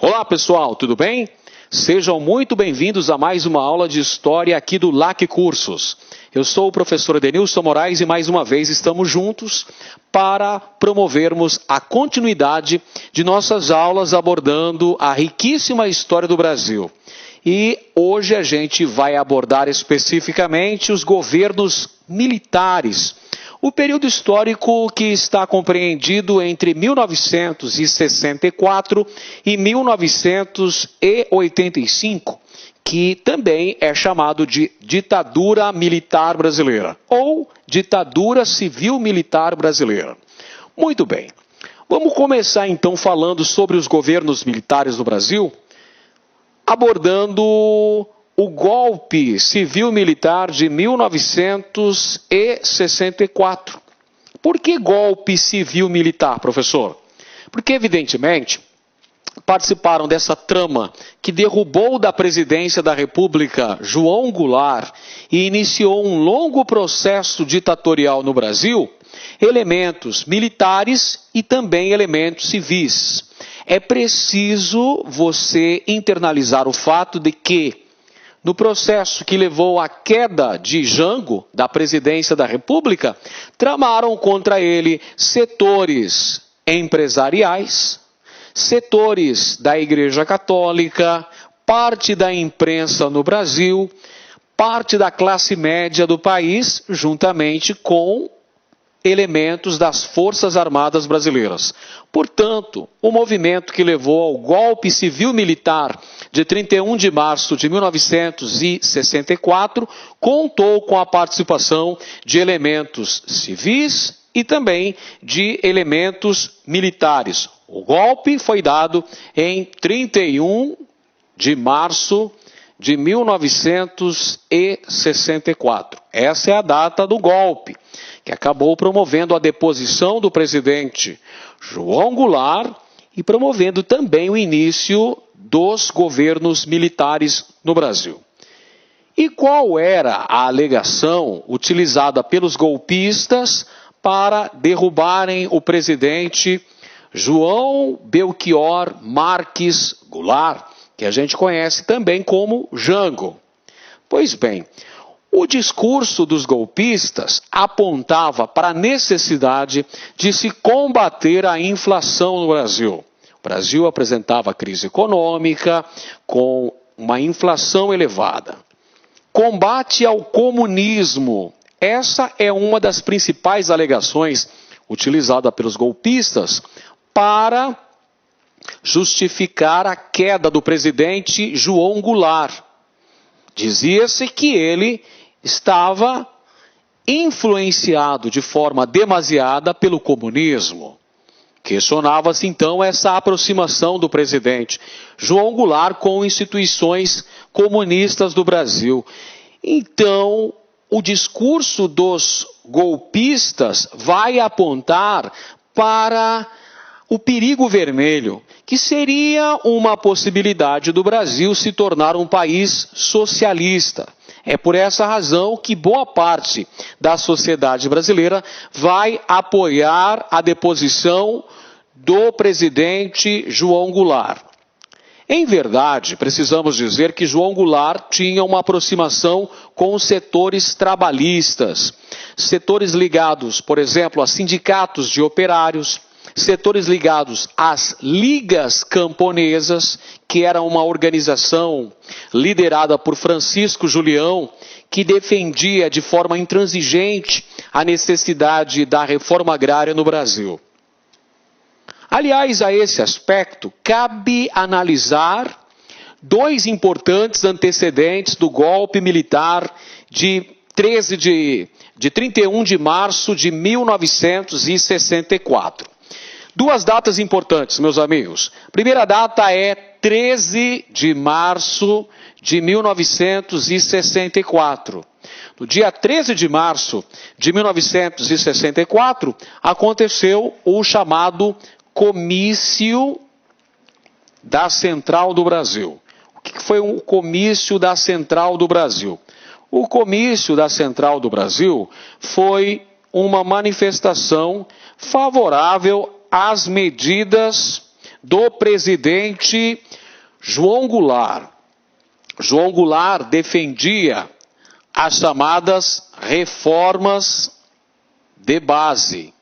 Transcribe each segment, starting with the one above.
Olá pessoal, tudo bem? Sejam muito bem-vindos a mais uma aula de História aqui do LAC Cursos. Eu sou o professor Edenilson Moraes e mais uma vez estamos juntos para promovermos a continuidade de nossas aulas abordando a riquíssima história do Brasil. E hoje a gente vai abordar especificamente os governos militares. O período histórico que está compreendido entre 1964 e 1985, que também é chamado de ditadura militar brasileira, ou ditadura civil-militar brasileira. Muito bem, vamos começar então falando sobre os governos militares do Brasil, abordando o golpe civil-militar de 1964. Por que golpe civil-militar, professor? Porque, evidentemente, participaram dessa trama que derrubou da presidência da República João Goulart e iniciou um longo processo ditatorial no Brasil, elementos militares e também elementos civis. É preciso você internalizar o fato de que, no processo que levou à queda de Jango, da presidência da República, tramaram contra ele setores empresariais, setores da Igreja Católica, parte da imprensa no Brasil, parte da classe média do país, juntamente com elementos das Forças Armadas Brasileiras. Portanto, o movimento que levou ao golpe civil-militar de 31 de março de 1964 contou com a participação de elementos civis e também de elementos militares. O golpe foi dado em 31 de março de 1964. Essa é a data do golpe, que acabou promovendo a deposição do presidente João Goulart e promovendo também o início dos governos militares no Brasil. E qual era a alegação utilizada pelos golpistas para derrubarem o presidente João Belchior Marques Goulart, que a gente conhece também como Jango? Pois bem, o discurso dos golpistas apontava para a necessidade de se combater a inflação no Brasil. O Brasil apresentava crise econômica com uma inflação elevada. Combate ao comunismo. Essa é uma das principais alegações utilizada pelos golpistas para justificar a queda do presidente João Goulart. Dizia-se que ele estava influenciado de forma demasiada pelo comunismo. Questionava-se então essa aproximação do presidente João Goulart com instituições comunistas do Brasil. Então, o discurso dos golpistas vai apontar para o perigo vermelho, que seria uma possibilidade do Brasil se tornar um país socialista. É por essa razão que boa parte da sociedade brasileira vai apoiar a deposição do presidente João Goulart. Em verdade, precisamos dizer que João Goulart tinha uma aproximação com os setores trabalhistas, setores ligados, por exemplo, a sindicatos de operários, setores ligados às ligas camponesas, que era uma organização liderada por Francisco Julião, que defendia de forma intransigente a necessidade da reforma agrária no Brasil. Aliás, a esse aspecto, cabe analisar dois importantes antecedentes do golpe militar de 31 de março de 1964. Duas datas importantes, meus amigos. Primeira data é 13 de março de 1964. No dia 13 de março de 1964, aconteceu o chamado Comício da Central do Brasil. O que foi o Comício da Central do Brasil? O Comício da Central do Brasil foi uma manifestação favorável às medidas do presidente João Goulart. João Goulart defendia as chamadas reformas de base.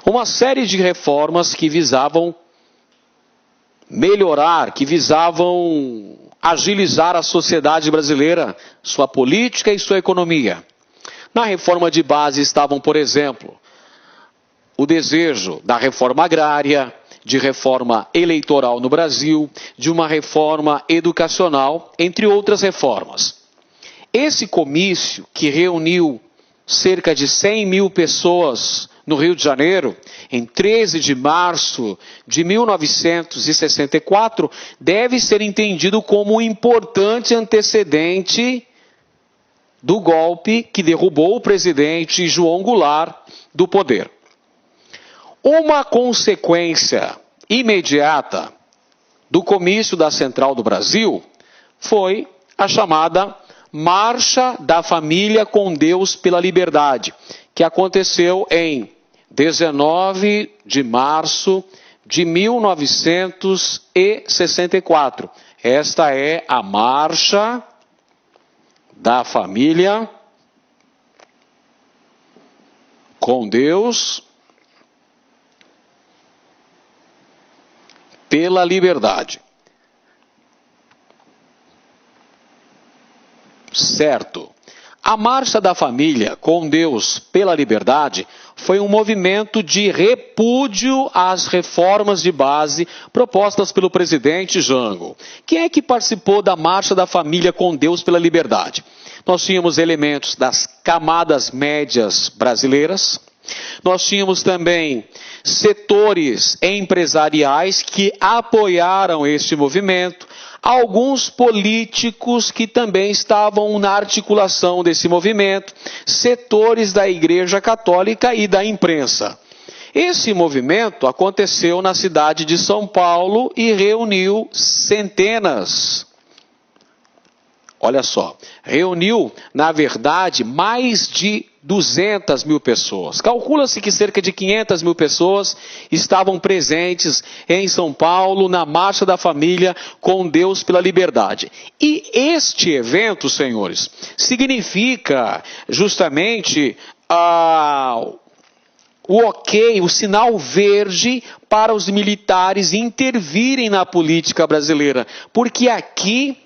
Uma série de reformas que visavam melhorar, que visavam agilizar a sociedade brasileira, sua política e sua economia. Na reforma de base estavam, por exemplo, o desejo da reforma agrária, de reforma eleitoral no Brasil, de uma reforma educacional, entre outras reformas. Esse comício, que reuniu cerca de 100 mil pessoas no Rio de Janeiro, em 13 de março de 1964, deve ser entendido como um importante antecedente do golpe que derrubou o presidente João Goulart do poder. Uma consequência imediata do comício da Central do Brasil foi a chamada Marcha da Família com Deus pela Liberdade, que aconteceu em 19 de março de 1964. Esta é a Marcha da Família com Deus pela Liberdade. Certo. A Marcha da Família com Deus pela Liberdade foi um movimento de repúdio às reformas de base propostas pelo presidente Jango. Quem é que participou da Marcha da Família com Deus pela Liberdade? Nós tínhamos elementos das camadas médias brasileiras, nós tínhamos também setores empresariais que apoiaram este movimento, alguns políticos que também estavam na articulação desse movimento, setores da Igreja Católica e da imprensa. Esse movimento aconteceu na cidade de São Paulo e reuniu centenas. Olha só, reuniu, na verdade, mais de 200 mil pessoas. Calcula-se que cerca de 500 mil pessoas estavam presentes em São Paulo na Marcha da Família com Deus pela Liberdade. E este evento, senhores, significa justamente o ok, o sinal verde para os militares intervirem na política brasileira. Porque aqui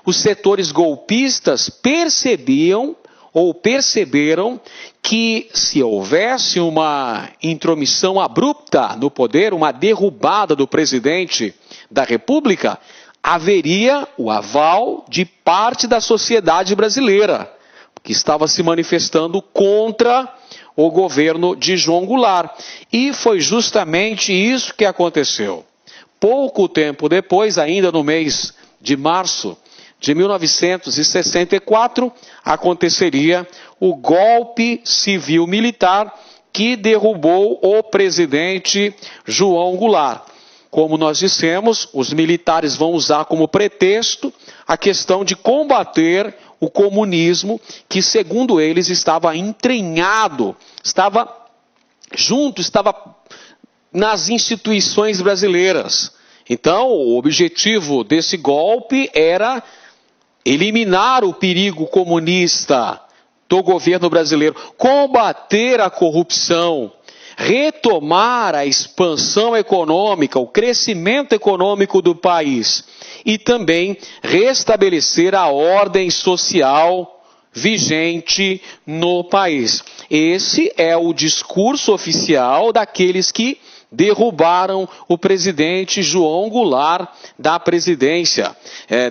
os setores golpistas perceberam que se houvesse uma intromissão abrupta no poder, uma derrubada do presidente da República, haveria o aval de parte da sociedade brasileira, que estava se manifestando contra o governo de João Goulart. E foi justamente isso que aconteceu. Pouco tempo depois, ainda no mês de março de 1964, aconteceria o golpe civil-militar que derrubou o presidente João Goulart. Como nós dissemos, os militares vão usar como pretexto a questão de combater o comunismo, que segundo eles estava entranhado, estava nas instituições brasileiras. Então, o objetivo desse golpe era eliminar o perigo comunista do governo brasileiro, combater a corrupção, retomar a expansão econômica, o crescimento econômico do país e também restabelecer a ordem social vigente no país. Esse é o discurso oficial daqueles que derrubaram o presidente João Goulart da presidência.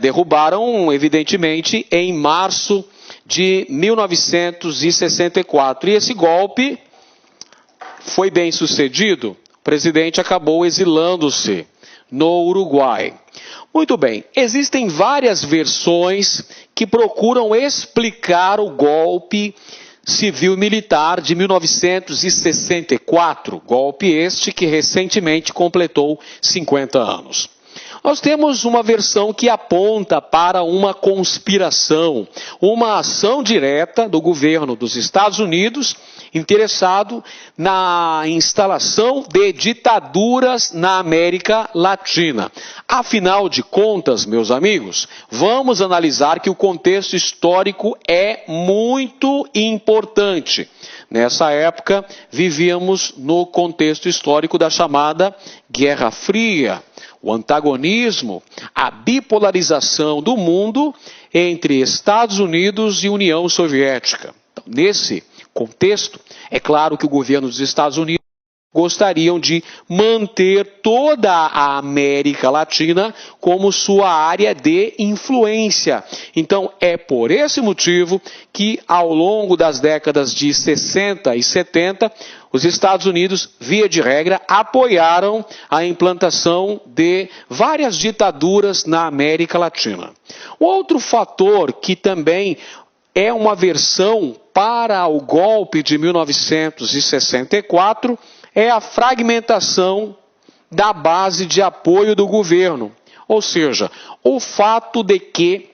Derrubaram, evidentemente, em março de 1964. E esse golpe foi bem sucedido. O presidente acabou exilando-se no Uruguai. Muito bem, existem várias versões que procuram explicar o golpe civil-militar de 1964, golpe este que recentemente completou 50 anos. Nós temos uma versão que aponta para uma conspiração, uma ação direta do governo dos Estados Unidos interessado na instalação de ditaduras na América Latina. Afinal de contas, meus amigos, vamos analisar que o contexto histórico é muito importante. Nessa época, vivíamos no contexto histórico da chamada Guerra Fria, o antagonismo, a bipolarização do mundo entre Estados Unidos e União Soviética. Então, nesse contexto, é claro que o governo dos Estados Unidos gostariam de manter toda a América Latina como sua área de influência. Então, é por esse motivo que, ao longo das décadas de 60 e 70, os Estados Unidos, via de regra, apoiaram a implantação de várias ditaduras na América Latina. Outro fator que também é uma versão para o golpe de 1964 é a fragmentação da base de apoio do governo. Ou seja, o fato de que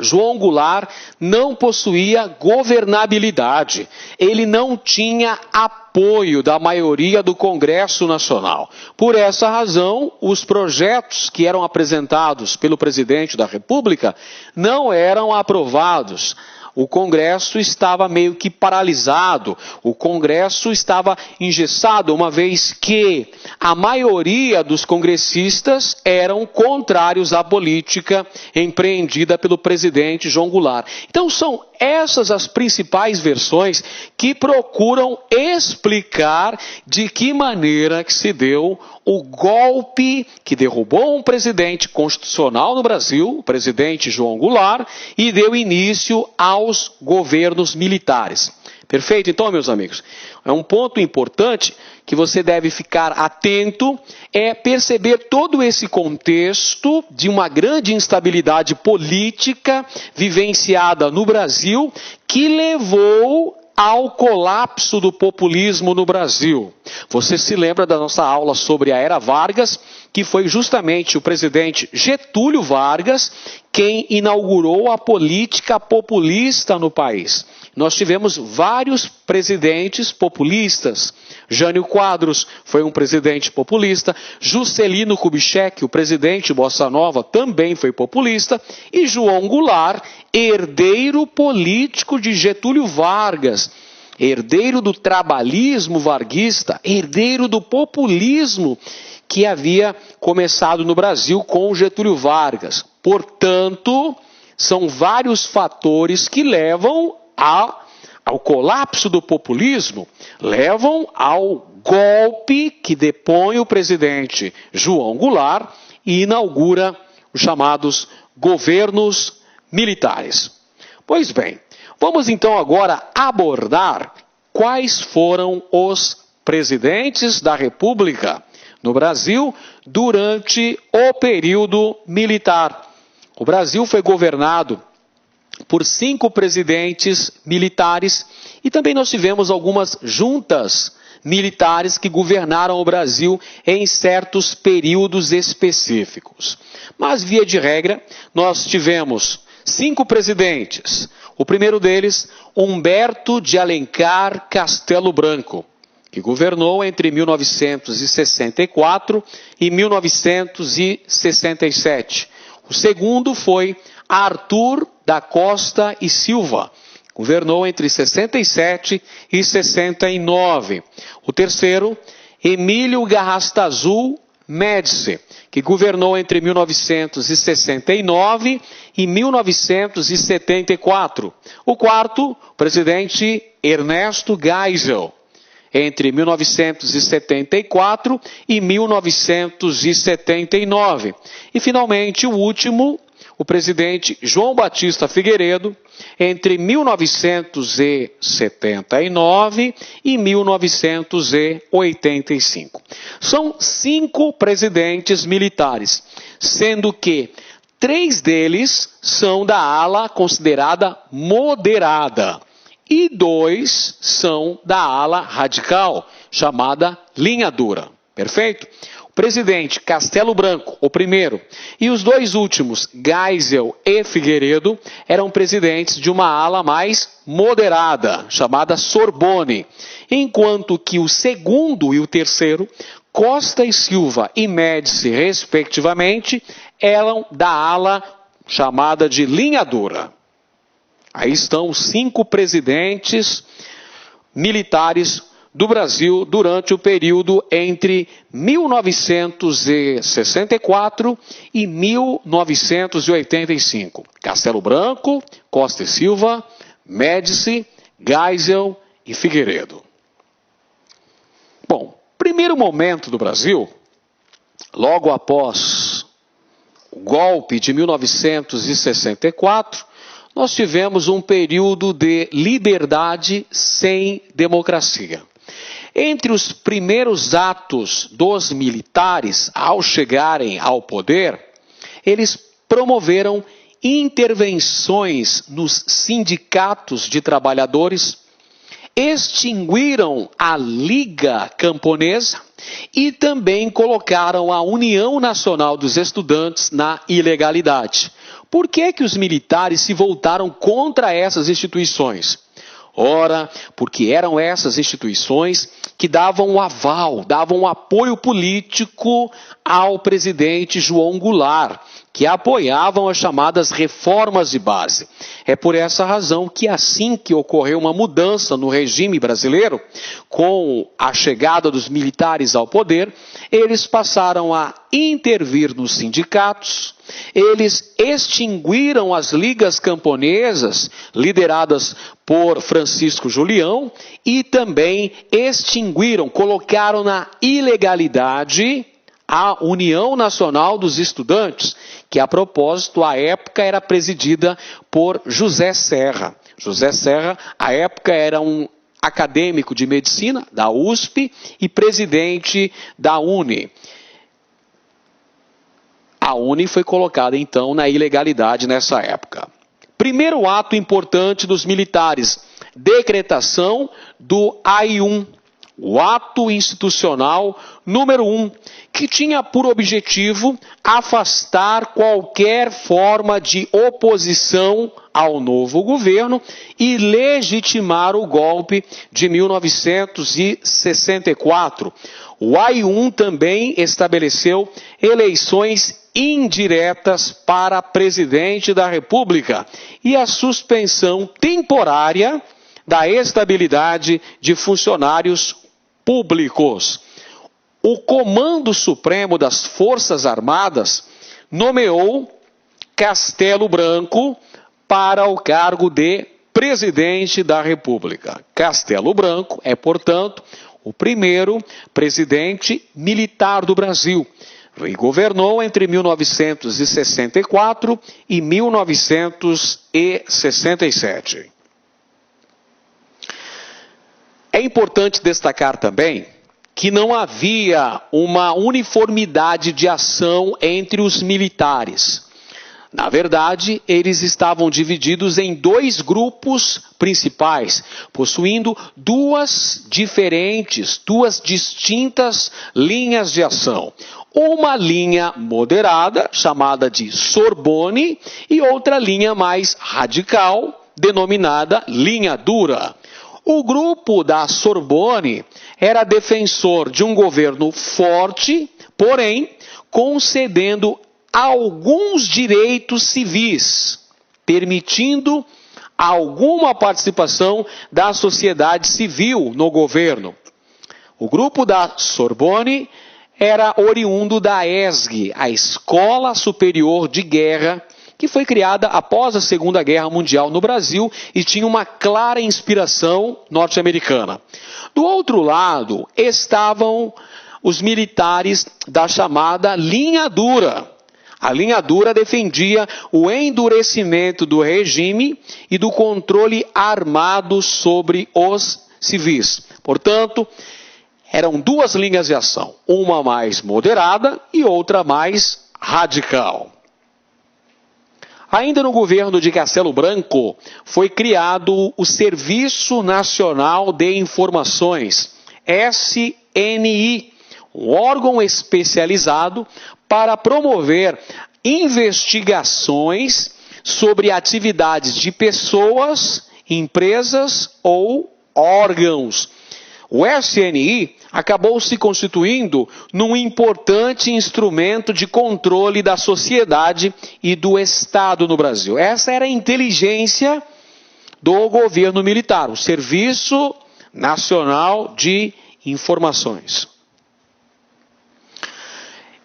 João Goulart não possuía governabilidade, ele não tinha apoio da maioria do Congresso Nacional. Por essa razão, os projetos que eram apresentados pelo presidente da República não eram aprovados. O Congresso estava meio que paralisado, o Congresso estava engessado, uma vez que a maioria dos congressistas eram contrários à política empreendida pelo presidente João Goulart. Então são essas as principais versões que procuram explicar de que maneira que se deu o golpe que derrubou um presidente constitucional no Brasil, o presidente João Goulart, e deu início aos governos militares. Perfeito? Então, meus amigos, é um ponto importante que você deve ficar atento, é perceber todo esse contexto de uma grande instabilidade política vivenciada no Brasil, que levou ao colapso do populismo no Brasil. Você se lembra da nossa aula sobre a Era Vargas, que foi justamente o presidente Getúlio Vargas quem inaugurou a política populista no país. Nós tivemos vários presidentes populistas. Jânio Quadros foi um presidente populista, Juscelino Kubitschek, o presidente Bossa Nova, também foi populista, e João Goulart, herdeiro político de Getúlio Vargas, herdeiro do trabalhismo varguista, herdeiro do populismo que havia começado no Brasil com Getúlio Vargas. Portanto, são vários fatores que levam ao colapso do populismo, levam ao golpe que depõe o presidente João Goulart e inaugura os chamados governos militares. Pois bem, vamos então agora abordar quais foram os presidentes da República no Brasil durante o período militar. O Brasil foi governado por 5 presidentes militares e também nós tivemos algumas juntas militares que governaram o Brasil em certos períodos específicos. Mas, via de regra, nós tivemos 5 presidentes. O primeiro deles, Humberto de Alencar Castelo Branco, que governou entre 1964 e 1967. O segundo foi Arthur da Costa e Silva, governou entre 67 e 69. O terceiro, Emílio Garrastazu Médici, que governou entre 1969 e 1974. O quarto, o presidente Ernesto Geisel, entre 1974 e 1979. E, finalmente, o último, o presidente João Batista Figueiredo, entre 1979 e 1985. São 5 presidentes militares, sendo que 3 deles são da ala considerada moderada e 2 são da ala radical, chamada linha dura. Perfeito? O Presidente Castelo Branco, o primeiro, e os dois últimos, Geisel e Figueiredo, eram presidentes de uma ala mais moderada, chamada Sorbonne, enquanto que o segundo e o terceiro, Costa e Silva e Médici, respectivamente, eram da ala chamada de linha dura. Aí estão os 5 presidentes militares do Brasil durante o período entre 1964 e 1985. Castelo Branco, Costa e Silva, Médici, Geisel e Figueiredo. Bom, primeiro momento do Brasil, logo após o golpe de 1964, nós tivemos um período de liberdade sem democracia. Entre os primeiros atos dos militares ao chegarem ao poder, eles promoveram intervenções nos sindicatos de trabalhadores, extinguiram a Liga Camponesa e também colocaram a União Nacional dos Estudantes na ilegalidade. Por que que os militares se voltaram contra essas instituições? Ora, porque eram essas instituições que davam o aval, davam o apoio político ao presidente João Goulart, que apoiavam as chamadas reformas de base. É por essa razão que assim que ocorreu uma mudança no regime brasileiro, com a chegada dos militares ao poder, eles passaram a intervir nos sindicatos, eles extinguiram as ligas camponesas, lideradas por Francisco Julião, e também extinguiram, colocaram na ilegalidade a União Nacional dos Estudantes, que a propósito, à época era presidida por José Serra. José Serra, à época, era um acadêmico de medicina da USP e presidente da UNE. A UNE foi colocada, então, na ilegalidade nessa época. Primeiro ato importante dos militares, decretação do AI-1, o ato institucional número 1, que tinha por objetivo afastar qualquer forma de oposição ao novo governo e legitimar o golpe de 1964. O AI-1 também estabeleceu eleições indiretas para presidente da República e a suspensão temporária da estabilidade de funcionários públicos. O Comando Supremo das Forças Armadas nomeou Castelo Branco para o cargo de presidente da República. Castelo Branco é, portanto, o primeiro presidente militar do Brasil e governou entre 1964 e 1967. É importante destacar também que não havia uma uniformidade de ação entre os militares. Na verdade, eles estavam divididos em 2 grupos principais, possuindo duas distintas linhas de ação. Uma linha moderada, chamada de Sorbonne, e outra linha mais radical, denominada linha dura. O grupo da Sorbonne era defensor de um governo forte, porém concedendo alguns direitos civis, permitindo alguma participação da sociedade civil no governo. O grupo da Sorbonne era oriundo da ESG, a Escola Superior de Guerra, que foi criada após a Segunda Guerra Mundial no Brasil e tinha uma clara inspiração norte-americana. Do outro lado estavam os militares da chamada linha dura. A linha dura defendia o endurecimento do regime e do controle armado sobre os civis. Portanto, eram 2 linhas de ação, uma mais moderada e outra mais radical. Ainda no governo de Castelo Branco, foi criado o Serviço Nacional de Informações, SNI, um órgão especializado para promover investigações sobre atividades de pessoas, empresas ou órgãos. O SNI acabou se constituindo num importante instrumento de controle da sociedade e do Estado no Brasil. Essa era a inteligência do governo militar, o Serviço Nacional de Informações.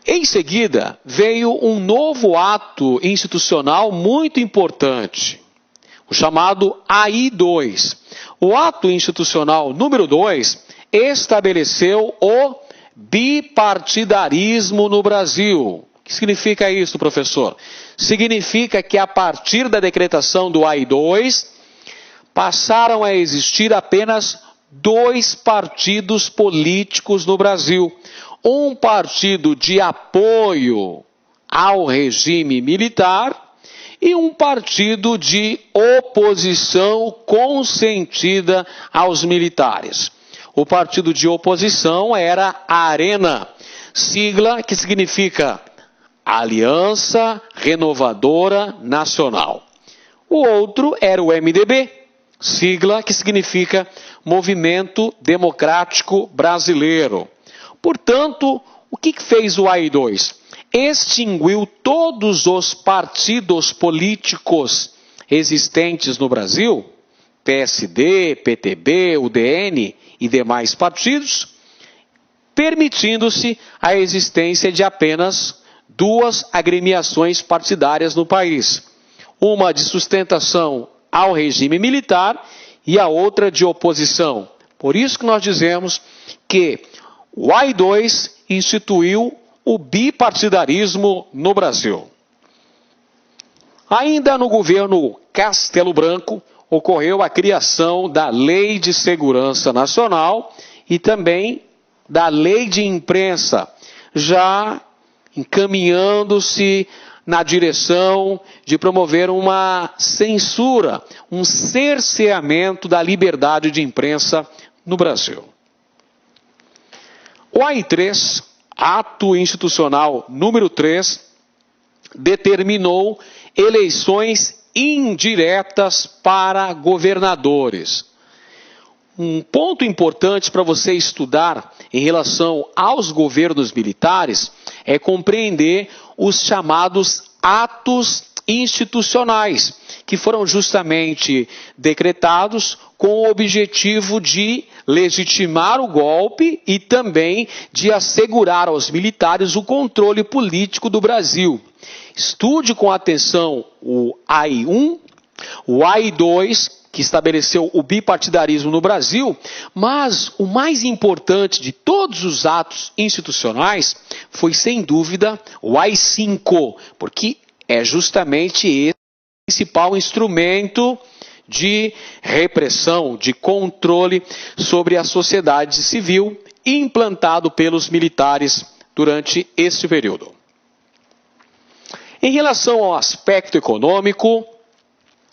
Em seguida, veio um novo ato institucional muito importante, o chamado AI-2. O ato institucional número 2 estabeleceu o bipartidarismo no Brasil. O que significa isso, professor? Significa que a partir da decretação do AI-2, passaram a existir apenas 2 partidos políticos no Brasil. Um partido de apoio ao regime militar e um partido de oposição consentida aos militares. O partido de oposição era a Arena, sigla que significa Aliança Renovadora Nacional. O outro era o MDB, sigla que significa Movimento Democrático Brasileiro. Portanto, o que fez o AI-2? Extinguiu todos os partidos políticos existentes no Brasil, PSD, PTB, UDN e demais partidos, permitindo-se a existência de apenas 2 agremiações partidárias no país. Uma de sustentação ao regime militar e a outra de oposição. Por isso que nós dizemos que o AI-2 instituiu o bipartidarismo no Brasil. Ainda no governo Castelo Branco, ocorreu a criação da Lei de Segurança Nacional e também da Lei de Imprensa, já encaminhando-se na direção de promover uma censura, um cerceamento da liberdade de imprensa no Brasil. O AI-3, ato institucional número 3, determinou eleições indiretas para governadores. Um ponto importante para você estudar em relação aos governos militares é compreender os chamados atos institucionais, que foram justamente decretados com o objetivo de legitimar o golpe e também de assegurar aos militares o controle político do Brasil. Estude com atenção o AI-1, o AI-2, que estabeleceu o bipartidarismo no Brasil, mas o mais importante de todos os atos institucionais foi, sem dúvida, o AI-5, porque é justamente esse o principal instrumento de repressão, de controle sobre a sociedade civil implantado pelos militares durante este período. Em relação ao aspecto econômico,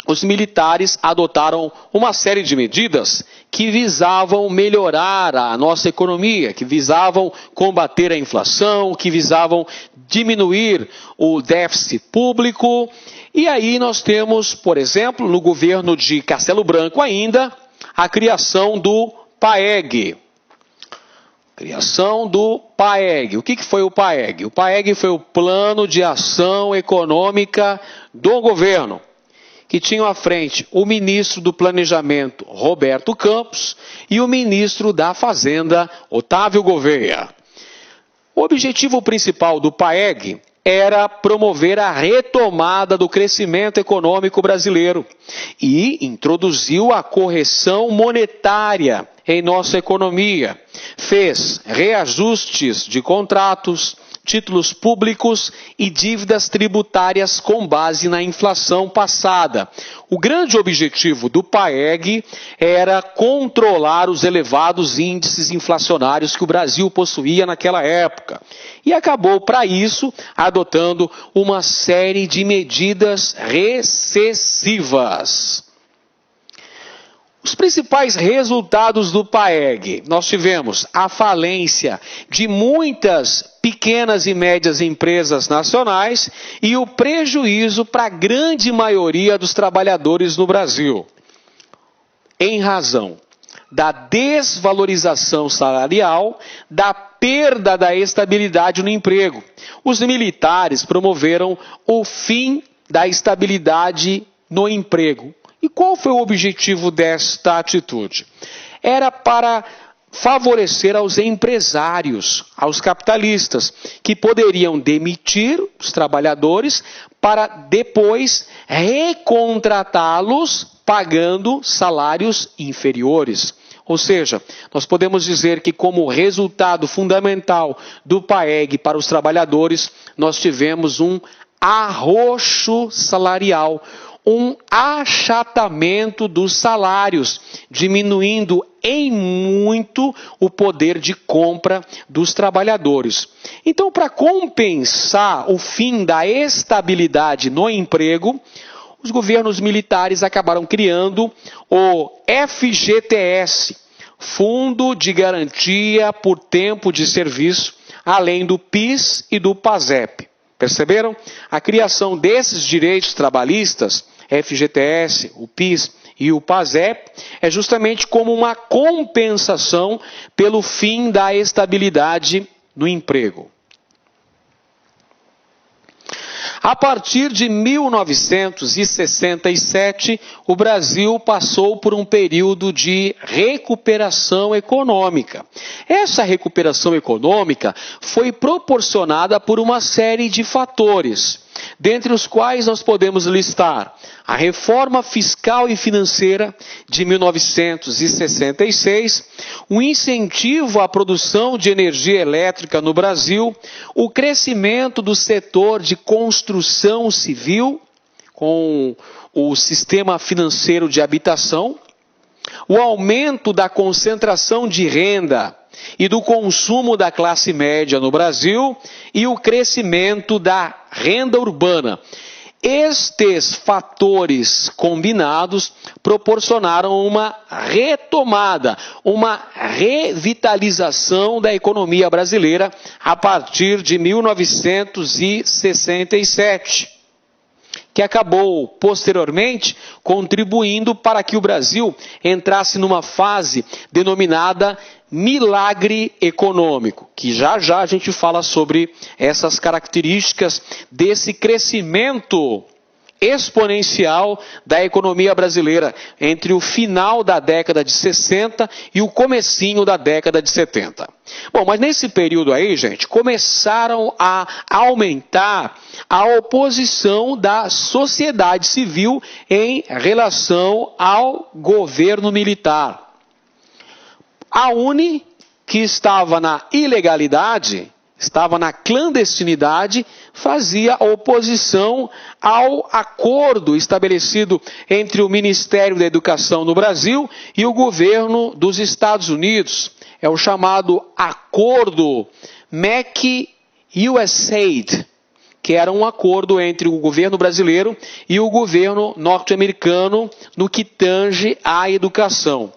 os militares adotaram uma série de medidas que visavam melhorar a nossa economia, que visavam combater a inflação, que visavam diminuir o déficit público. E aí nós temos, por exemplo, no governo de Castelo Branco ainda, a criação do PAEG. Criação do PAEG. O que foi o PAEG? O PAEG foi o Plano de Ação Econômica do Governo, que tinham à frente o ministro do Planejamento, Roberto Campos, e o ministro da Fazenda, Otávio Gouveia. O objetivo principal do PAEG era promover a retomada do crescimento econômico brasileiro e introduziu a correção monetária em nossa economia. Fez reajustes de contratos, títulos públicos e dívidas tributárias com base na inflação passada. O grande objetivo do PAEG era controlar os elevados índices inflacionários que o Brasil possuía naquela época. E acabou, para isso, adotando uma série de medidas recessivas. Os principais resultados do PAEG, nós tivemos a falência de muitas pequenas e médias empresas nacionais e o prejuízo para a grande maioria dos trabalhadores no Brasil, em razão da desvalorização salarial, da perda da estabilidade no emprego. Os militares promoveram o fim da estabilidade no emprego. E qual foi o objetivo desta atitude? Era para favorecer aos empresários, aos capitalistas, que poderiam demitir os trabalhadores para depois recontratá-los pagando salários inferiores. Ou seja, nós podemos dizer que como resultado fundamental do PAEG para os trabalhadores, nós tivemos um arroxo salarial, um achatamento dos salários, diminuindo em muito o poder de compra dos trabalhadores. Então, para compensar o fim da estabilidade no emprego, os governos militares acabaram criando o FGTS, Fundo de Garantia por Tempo de Serviço, além do PIS e do PASEP. Perceberam? A criação desses direitos trabalhistas, FGTS, o PIS e o PASEP, é justamente como uma compensação pelo fim da estabilidade no emprego. A partir de 1967, o Brasil passou por um período de recuperação econômica. Essa recuperação econômica foi proporcionada por uma série de fatores, dentre os quais nós podemos listar a reforma fiscal e financeira de 1966, o incentivo à produção de energia elétrica no Brasil, o crescimento do setor de construção civil, com o sistema financeiro de habitação, o aumento da concentração de renda e do consumo da classe média no Brasil e o crescimento da renda urbana. Estes fatores combinados proporcionaram uma retomada, uma revitalização da economia brasileira a partir de 1967, que acabou posteriormente contribuindo para que o Brasil entrasse numa fase denominada milagre econômico, que já a gente fala sobre essas características desse crescimento exponencial da economia brasileira entre o final da década de 60 e o comecinho da década de 70. Bom, mas nesse período aí, gente, começaram a aumentar a oposição da sociedade civil em relação ao governo militar. A UNE, que estava na ilegalidade, estava na clandestinidade, fazia oposição ao acordo estabelecido entre o Ministério da Educação no Brasil e o governo dos Estados Unidos. É o chamado Acordo MEC-USAID, que era um acordo entre o governo brasileiro e o governo norte-americano no que tange à educação.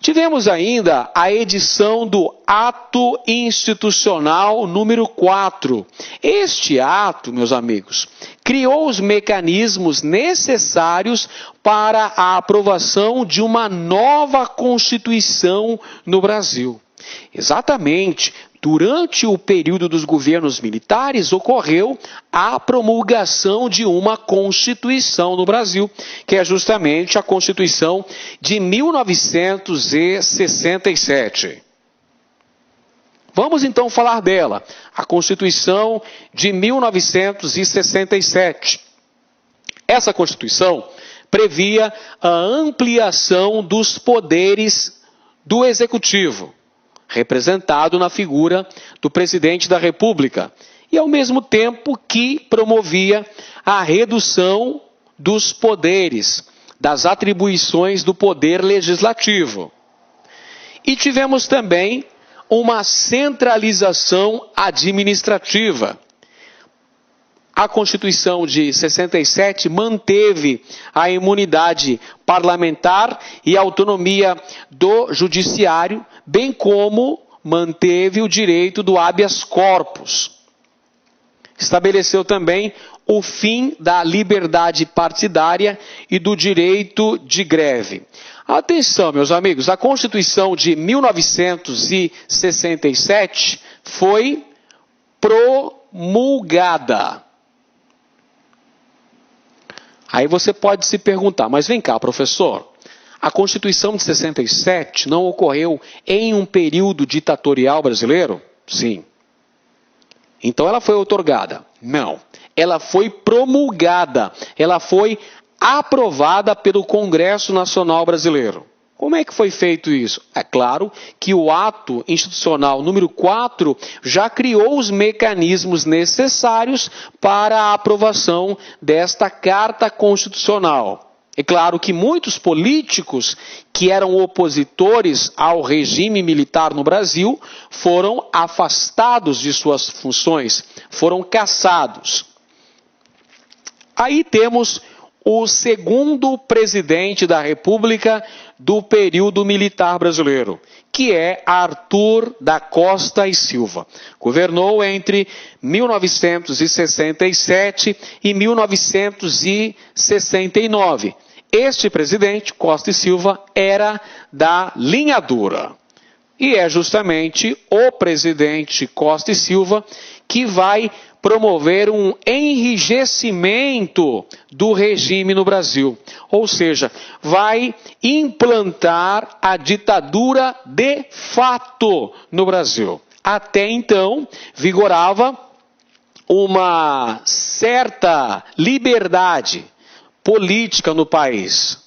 Tivemos ainda a edição do Ato Institucional número 4. Este ato, meus amigos, criou os mecanismos necessários para a aprovação de uma nova Constituição no Brasil. Exatamente, durante o período dos governos militares, ocorreu a promulgação de uma Constituição no Brasil, que é justamente a Constituição de 1967. Vamos então falar dela, a Constituição de 1967. Essa Constituição previa a ampliação dos poderes do Executivo, representado na figura do presidente da República, e ao mesmo tempo que promovia a redução dos poderes, das atribuições do poder legislativo. E tivemos também uma centralização administrativa. a Constituição de 67 manteve a imunidade parlamentar e a autonomia do judiciário, bem como manteve o direito do habeas corpus. Estabeleceu também o fim da liberdade partidária e do direito de greve. Atenção, meus amigos, a Constituição de 1967 foi promulgada. Aí você pode se perguntar, mas vem cá, professor, a Constituição de 67 não ocorreu em um período ditatorial brasileiro? Sim. Então ela foi outorgada? Não. Ela foi promulgada. Ela foi aprovada pelo Congresso Nacional Brasileiro. Como é que foi feito isso? É claro que o ato institucional número 4 já criou os mecanismos necessários para a aprovação desta Carta Constitucional. É claro que muitos políticos que eram opositores ao regime militar no Brasil foram afastados de suas funções, foram cassados. Aí temos o segundo presidente da República do período militar brasileiro, que é Arthur da Costa e Silva. Governou entre 1967 e 1969. Este presidente, Costa e Silva, era da linha dura. E é justamente o presidente Costa e Silva que vai promover um enrijecimento do regime no Brasil. Ou seja, vai implantar a ditadura de fato no Brasil. Até então, vigorava uma certa liberdade política no país.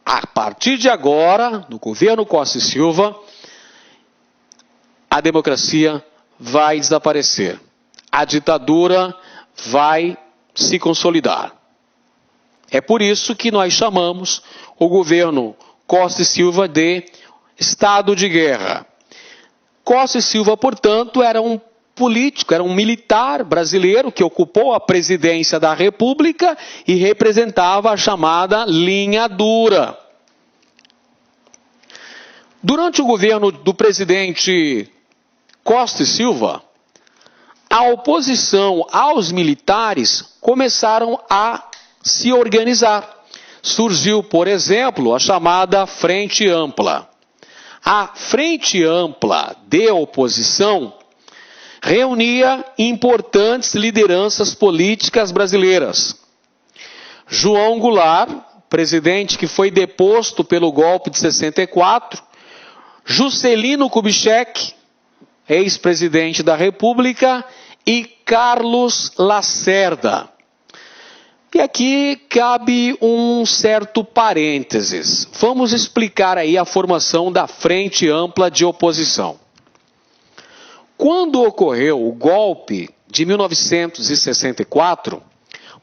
A partir de agora, no governo Costa e Silva, a democracia vai desaparecer. A ditadura vai se consolidar. É por isso que nós chamamos o governo Costa e Silva de estado de guerra. Costa e Silva, portanto, era um político, era um militar brasileiro que ocupou a presidência da República e representava a chamada linha dura. Durante o governo do presidente Costa e Silva, a oposição aos militares começaram a se organizar. Surgiu, por exemplo, a chamada Frente Ampla. A Frente Ampla de oposição reunia importantes lideranças políticas brasileiras. João Goulart, presidente que foi deposto pelo golpe de 64, Juscelino Kubitschek, ex-presidente da República, e Carlos Lacerda. E aqui cabe um certo parênteses. Vamos explicar aí a formação da Frente Ampla de Oposição. Quando ocorreu o golpe de 1964,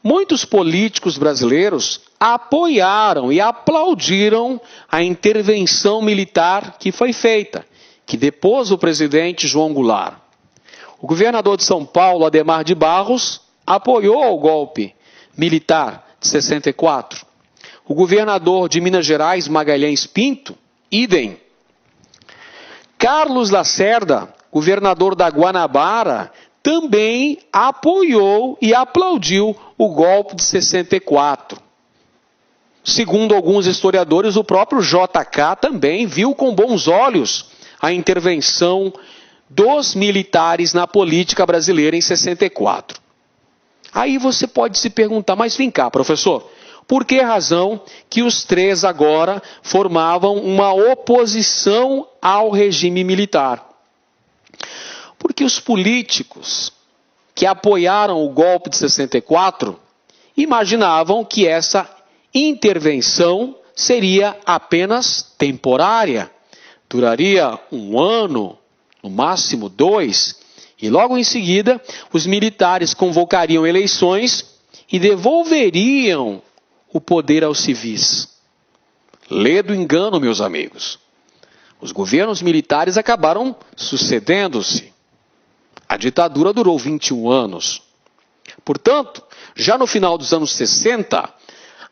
muitos políticos brasileiros apoiaram e aplaudiram a intervenção militar que foi feita, que depôs o presidente João Goulart. O governador de São Paulo, Adhemar de Barros, apoiou o golpe militar de 64. O governador de Minas Gerais, Magalhães Pinto, idem. Carlos Lacerda, governador da Guanabara, também apoiou e aplaudiu o golpe de 64. Segundo alguns historiadores, o próprio JK também viu com bons olhos a intervenção dos militares na política brasileira em 64. Aí você pode se perguntar, mas vem cá, professor, por que razão que os três agora formavam uma oposição ao regime militar? Porque os políticos que apoiaram o golpe de 64 imaginavam que essa intervenção seria apenas temporária, duraria 1 ano, no máximo 2, e logo em seguida os militares convocariam eleições e devolveriam o poder aos civis. Lê do engano, meus amigos. Os governos militares acabaram sucedendo-se. A ditadura durou 21 anos. Portanto, já no final dos anos 60,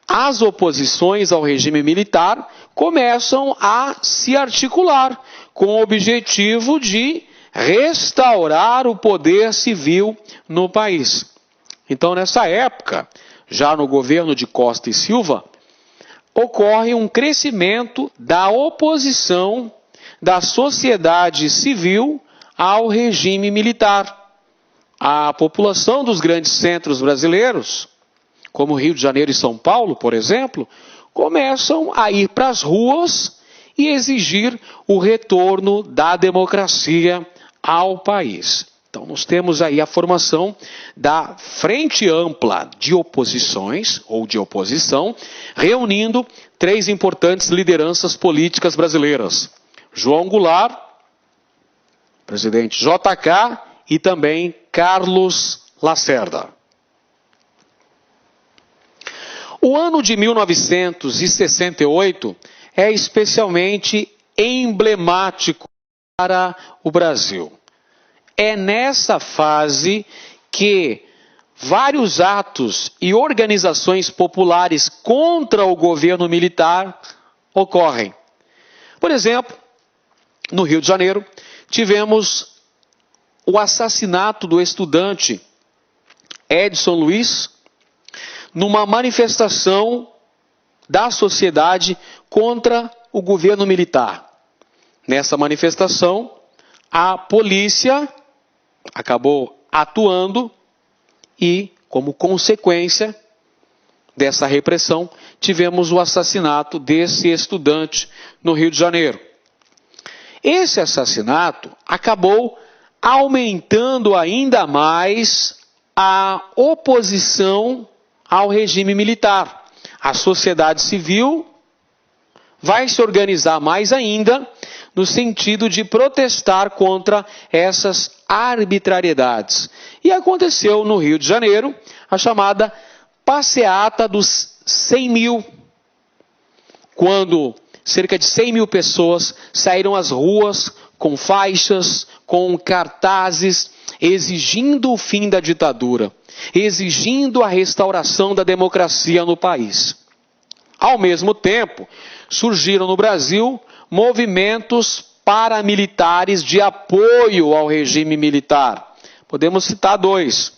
as oposições ao regime militar começam a se articular com o objetivo de restaurar o poder civil no país. Então, nessa época, já no governo de Costa e Silva, ocorre um crescimento da oposição da sociedade civil ao regime militar. A população dos grandes centros brasileiros, como Rio de Janeiro e São Paulo, por exemplo, começam a ir para as ruas e exigir o retorno da democracia ao país. Então, nós temos aí a formação da Frente Ampla de Oposições, ou de oposição, reunindo três importantes lideranças políticas brasileiras: João Goulart, presidente JK e também Carlos Lacerda. O ano de 1968 é especialmente emblemático para o Brasil. É nessa fase que vários atos e organizações populares contra o governo militar ocorrem. Por exemplo, no Rio de Janeiro, tivemos o assassinato do estudante Edson Luiz numa manifestação da sociedade contra o governo militar. Nessa manifestação, a polícia acabou atuando e, como consequência dessa repressão, tivemos o assassinato desse estudante no Rio de Janeiro. Esse assassinato acabou aumentando ainda mais a oposição ao regime militar. A sociedade civil vai se organizar mais ainda no sentido de protestar contra essas arbitrariedades. E aconteceu no Rio de Janeiro a chamada Passeata dos 100 mil, quando cerca de 100 mil pessoas saíram às ruas com faixas, com cartazes, exigindo o fim da ditadura, exigindo a restauração da democracia no país. Ao mesmo tempo, surgiram no Brasil movimentos paramilitares de apoio ao regime militar. Podemos citar dois: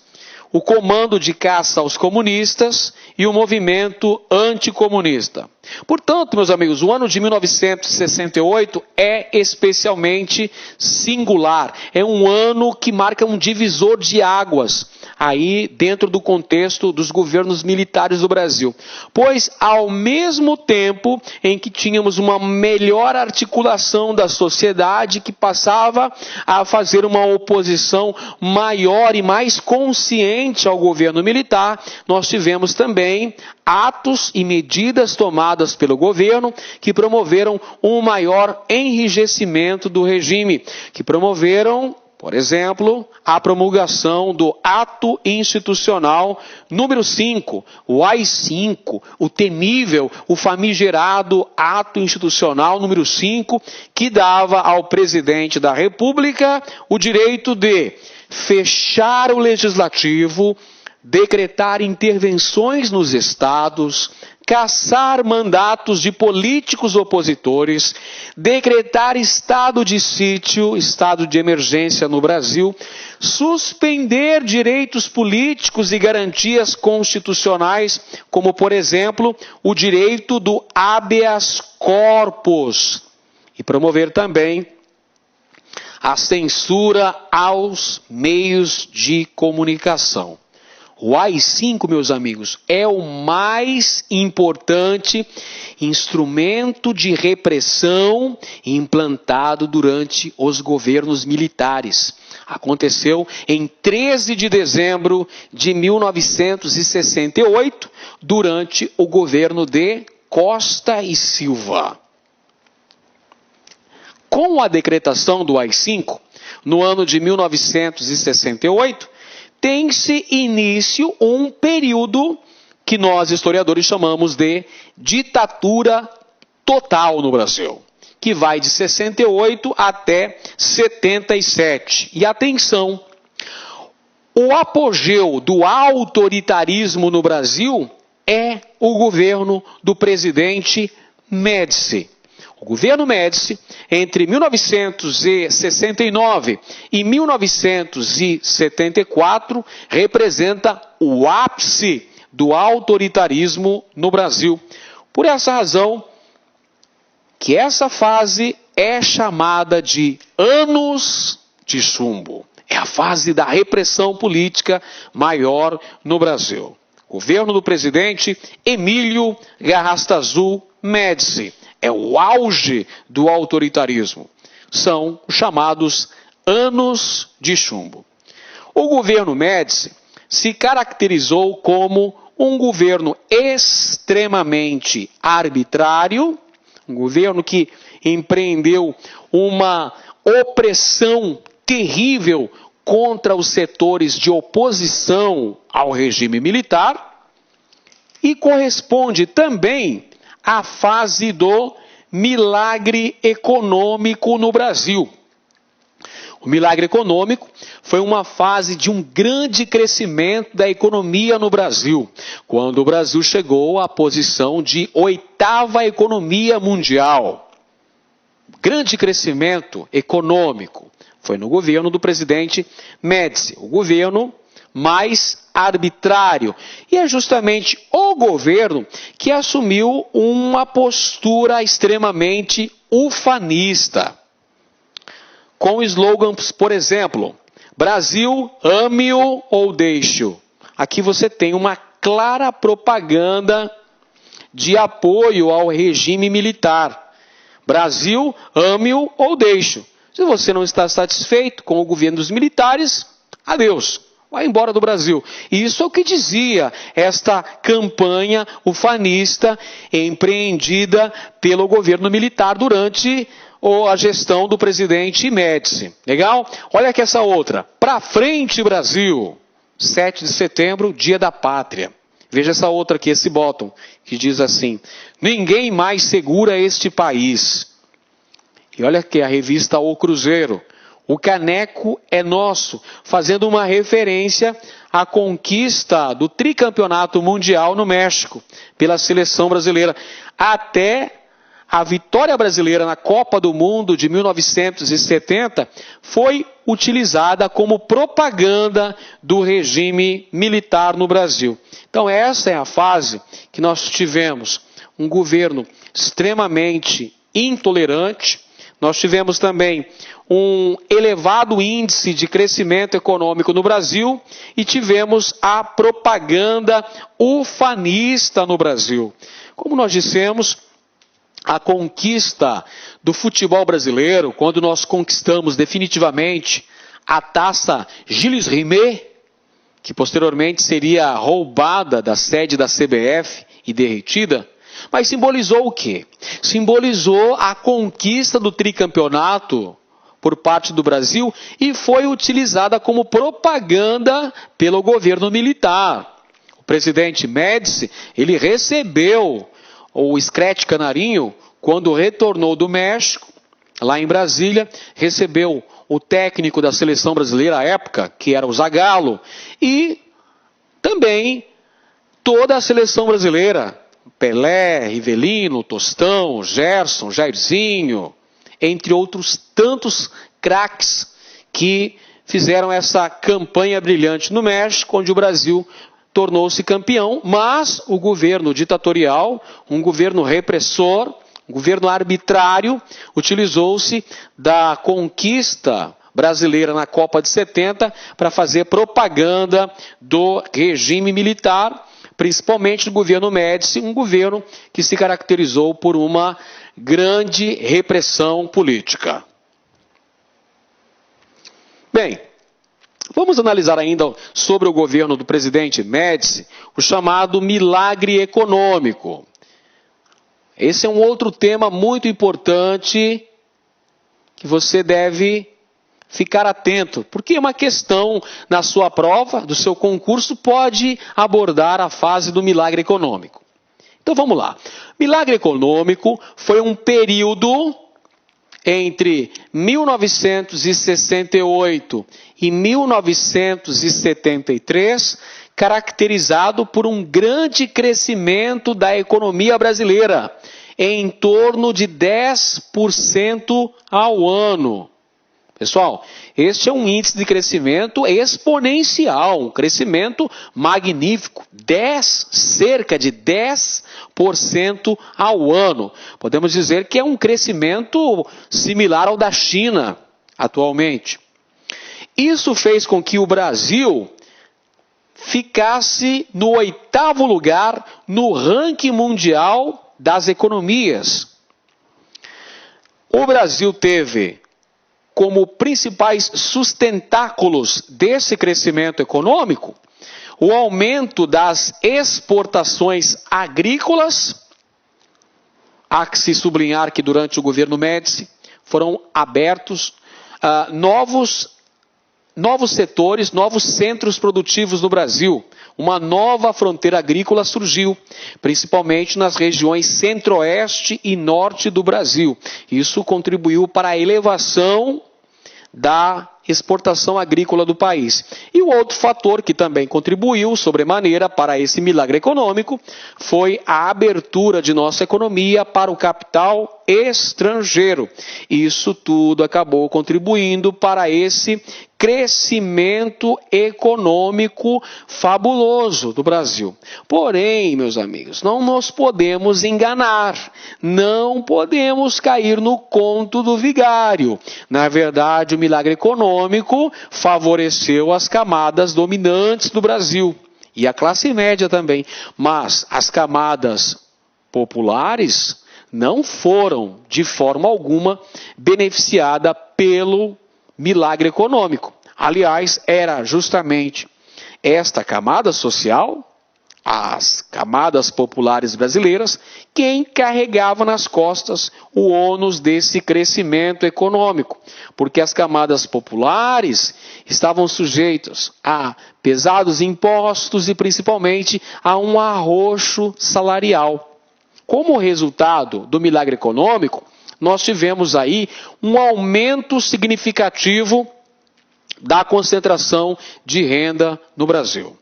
o Comando de Caça aos Comunistas e o Movimento Anticomunista. Portanto, meus amigos, o ano de 1968 é especialmente singular. É um ano que marca um divisor de águas aí dentro do contexto dos governos militares do Brasil. Pois, ao mesmo tempo em que tínhamos uma melhor articulação da sociedade que passava a fazer uma oposição maior e mais consciente ao governo militar, nós tivemos também atos e medidas tomadas pelo governo que promoveram um maior enrijecimento do regime, que promoveram, por exemplo, a promulgação do Ato Institucional número 5, o AI-5, o temível, o famigerado Ato Institucional número 5, que dava ao presidente da República o direito de fechar o legislativo, decretar intervenções nos estados, cassar mandatos de políticos opositores, decretar estado de sítio, estado de emergência no Brasil, suspender direitos políticos e garantias constitucionais, como, por exemplo, o direito do habeas corpus, e promover também a censura aos meios de comunicação. O AI-5, meus amigos, é o mais importante instrumento de repressão implantado durante os governos militares. Aconteceu em 13 de dezembro de 1968, durante o governo de Costa e Silva. Com a decretação do AI-5, no ano de 1968, tem-se início um período que nós, historiadores, chamamos de ditadura total no Brasil, que vai de 68 até 77. E atenção, O apogeu do autoritarismo no Brasil é o governo do presidente Médici. O governo Médici, entre 1969 e 1974, representa o ápice do autoritarismo no Brasil. Por essa razão, que essa fase é chamada de anos de chumbo. É a fase da repressão política maior no Brasil. Governo do presidente Emílio Garrastazu Médici. É o auge do autoritarismo. São os chamados anos de chumbo. O governo Médici se caracterizou como um governo extremamente arbitrário, um governo que empreendeu uma opressão terrível contra os setores de oposição ao regime militar e corresponde também à fase do milagre econômico no Brasil. O milagre econômico foi uma fase de um grande crescimento da economia no Brasil, quando o Brasil chegou à posição de 8ª economia mundial. Grande crescimento econômico foi no governo do presidente Médici, o governo mais arbitrário. E é justamente o governo que assumiu uma postura extremamente ufanista, com slogans, por exemplo, Brasil, ame-o ou deixe-o. Aqui você tem uma clara propaganda de apoio ao regime militar. Brasil, ame-o ou deixe-o. Se você não está satisfeito com o governo dos militares, adeus, vai embora do Brasil. Isso é o que dizia esta campanha ufanista empreendida pelo governo militar durante a gestão do presidente Médici. Legal? Olha aqui essa outra. Pra frente, Brasil. 7 de setembro, Dia da Pátria. Veja essa outra aqui, esse bottom, que diz assim: ninguém mais segura este país. E olha aqui a revista O Cruzeiro. O caneco é nosso, fazendo uma referência à conquista do tricampeonato mundial no México, pela seleção brasileira. Até a vitória brasileira na Copa do Mundo de 1970 foi utilizada como propaganda do regime militar no Brasil. Então essa é a fase que nós tivemos um governo extremamente intolerante. Nós tivemos também um elevado índice de crescimento econômico no Brasil e tivemos a propaganda ufanista no Brasil. Como nós dissemos, a conquista do futebol brasileiro, quando nós conquistamos definitivamente a taça Gilles Rimet, que posteriormente seria roubada da sede da CBF e derretida, mas simbolizou o quê? Simbolizou a conquista do tricampeonato por parte do Brasil e foi utilizada como propaganda pelo governo militar. O presidente Médici, ele recebeu o Screte Canarinho, quando retornou do México, lá em Brasília, recebeu o técnico da seleção brasileira à época, que era o Zagallo, e também toda a seleção brasileira, Pelé, Rivelino, Tostão, Gerson, Jairzinho, entre outros tantos craques que fizeram essa campanha brilhante no México, onde o Brasil tornou-se campeão, mas o governo ditatorial, um governo repressor, um governo arbitrário, utilizou-se da conquista brasileira na Copa de 70 para fazer propaganda do regime militar, principalmente do governo Médici, um governo que se caracterizou por uma grande repressão política. Bem, vamos analisar ainda sobre o governo do presidente Médici, o chamado milagre econômico. Esse é um outro tema muito importante que você deve ficar atento, porque é uma questão na sua prova, do seu concurso, pode abordar a fase do milagre econômico. Então vamos lá. Milagre econômico foi um período entre 1968 e 1973, caracterizado por um grande crescimento da economia brasileira, em torno de 10% ao ano. Pessoal, este é um índice de crescimento exponencial, um crescimento magnífico, cerca de 10% ao ano. Podemos dizer que é um crescimento similar ao da China atualmente. Isso fez com que o Brasil ficasse no 8º lugar no ranking mundial das economias. O Brasil teve como principais sustentáculos desse crescimento econômico o aumento das exportações agrícolas. Há que se sublinhar que durante o governo Médici foram abertos novos setores, novos centros produtivos no Brasil. Uma nova fronteira agrícola surgiu, principalmente nas regiões centro-oeste e norte do Brasil. Isso contribuiu para a elevação da exportação agrícola do país. E o outro fator que também contribuiu sobremaneira para esse milagre econômico foi a abertura de nossa economia para o capital estrangeiro. Isso tudo acabou contribuindo para esse crescimento econômico fabuloso do Brasil. Porém, meus amigos, não nos podemos enganar, não podemos cair no conto do vigário. Na verdade, o milagre econômico favoreceu as camadas dominantes do Brasil e a classe média também, mas as camadas populares não foram, de forma alguma, beneficiadas pelo milagre econômico. Aliás, era justamente esta camada social, as camadas populares brasileiras, quem carregava nas costas o ônus desse crescimento econômico, porque as camadas populares estavam sujeitas a pesados impostos e principalmente a um arroxo salarial. Como resultado do milagre econômico, nós tivemos aí um aumento significativo da concentração de renda no Brasil.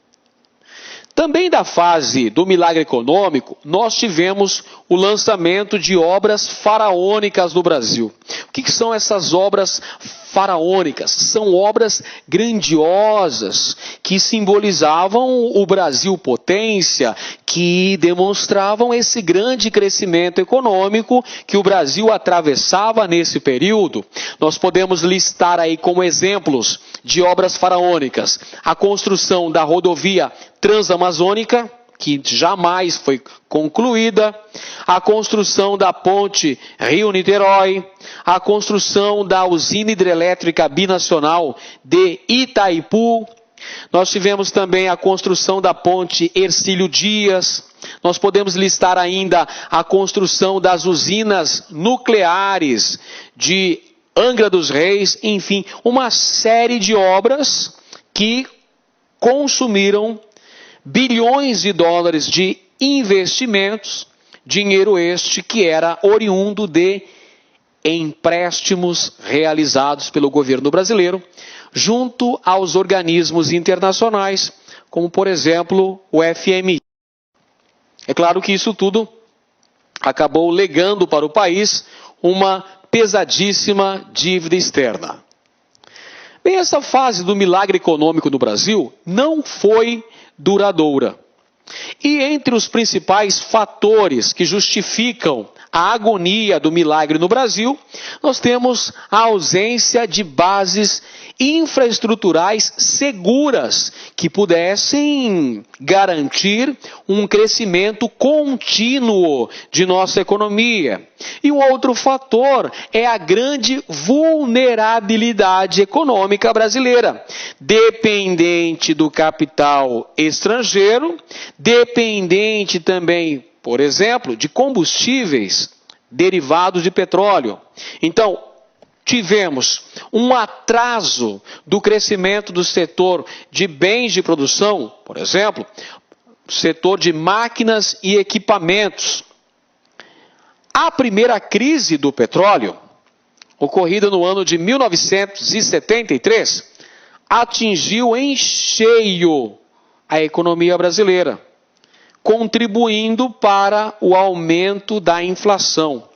Também da fase do milagre econômico, nós tivemos o lançamento de obras faraônicas no Brasil. O que são essas obras faraônicas? São obras grandiosas que simbolizavam o Brasil potência, que demonstravam esse grande crescimento econômico que o Brasil atravessava nesse período. Nós podemos listar aí como exemplos de obras faraônicas a construção da rodovia Transamazônica, que jamais foi concluída, a construção da ponte Rio-Niterói, a construção da usina hidrelétrica binacional de Itaipu. Nós tivemos também a construção da ponte Hercílio Dias. Nós podemos listar ainda a construção das usinas nucleares de Angra dos Reis, enfim, uma série de obras que consumiram bilhões de dólares de investimentos, dinheiro este que era oriundo de empréstimos realizados pelo governo brasileiro junto aos organismos internacionais, como por exemplo o FMI. É claro que isso tudo acabou legando para o país uma pesadíssima dívida externa. Bem, essa fase do milagre econômico no Brasil não foi duradoura. E entre os principais fatores que justificam a agonia do milagre no Brasil, nós temos a ausência de bases infraestruturais seguras que pudessem garantir um crescimento contínuo de nossa economia. E um outro fator é a grande vulnerabilidade econômica brasileira, dependente do capital estrangeiro, dependente também, por exemplo, de combustíveis derivados de petróleo. Então, tivemos um atraso do crescimento do setor de bens de produção, por exemplo, setor de máquinas e equipamentos. A primeira crise do petróleo, ocorrida no ano de 1973, atingiu em cheio a economia brasileira, contribuindo para o aumento da inflação.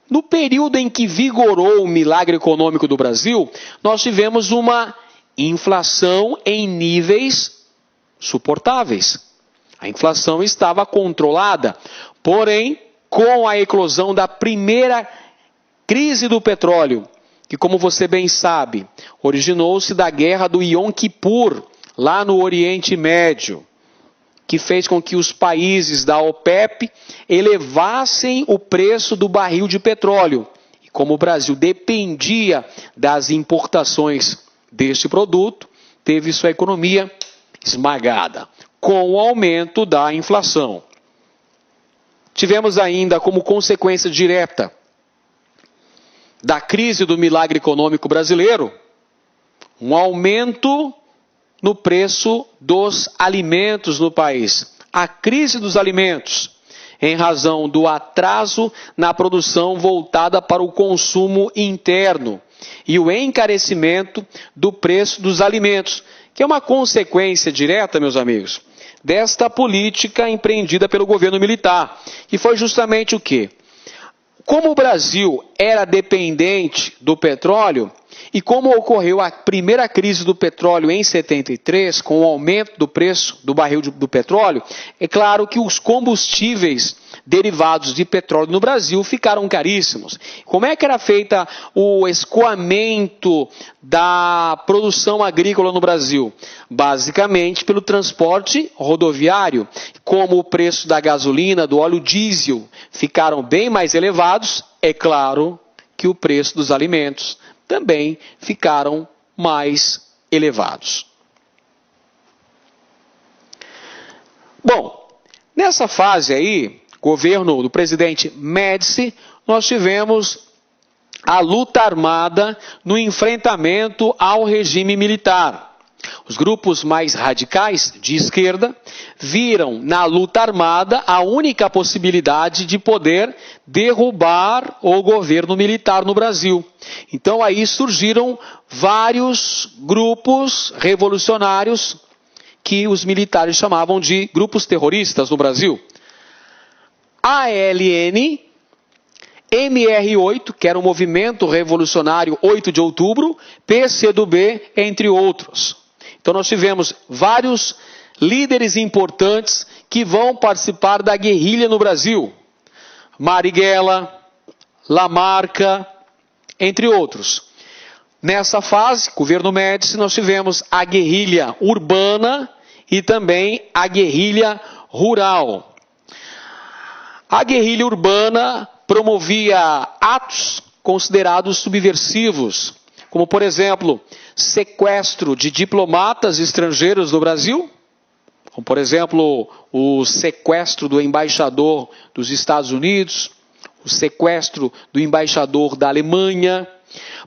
No período em que vigorou o milagre econômico do Brasil, nós tivemos uma inflação em níveis suportáveis. A inflação estava controlada, porém, com a eclosão da primeira crise do petróleo, que, como você bem sabe, originou-se da guerra do Yom Kippur, lá no Oriente Médio, que fez com que os países da OPEP elevassem o preço do barril de petróleo. E como o Brasil dependia das importações deste produto, teve sua economia esmagada, com o aumento da inflação. Tivemos ainda como consequência direta da crise do milagre econômico brasileiro, um aumento no preço dos alimentos no país. A crise dos alimentos, em razão do atraso na produção voltada para o consumo interno e o encarecimento do preço dos alimentos, que é uma consequência direta, meus amigos, desta política empreendida pelo governo militar, que foi justamente o quê? Como o Brasil era dependente do petróleo, e como ocorreu a primeira crise do petróleo em 73, com o aumento do preço do barril do petróleo, é claro que os combustíveis derivados de petróleo no Brasil ficaram caríssimos. Como é que era feita o escoamento da produção agrícola no Brasil? Basicamente pelo transporte rodoviário. Como o preço da gasolina, do óleo diesel ficaram bem mais elevados, é claro que o preço dos alimentos também ficaram mais elevados. Bom, nessa fase aí, governo do presidente Médici, nós tivemos a luta armada no enfrentamento ao regime militar. Os grupos mais radicais, de esquerda, viram na luta armada a única possibilidade de poder derrubar o governo militar no Brasil. Então aí surgiram vários grupos revolucionários que os militares chamavam de grupos terroristas no Brasil. ALN, MR8, que era o Movimento Revolucionário 8 de Outubro, PCdoB, entre outros. Então nós tivemos vários líderes importantes que vão participar da guerrilha no Brasil. Marighella, Lamarca, entre outros. Nessa fase, governo Médici, nós tivemos a guerrilha urbana e também a guerrilha rural. A guerrilha urbana promovia atos considerados subversivos, como, por exemplo, sequestro de diplomatas estrangeiros no Brasil, como, por exemplo, o sequestro do embaixador dos Estados Unidos, o sequestro do embaixador da Alemanha.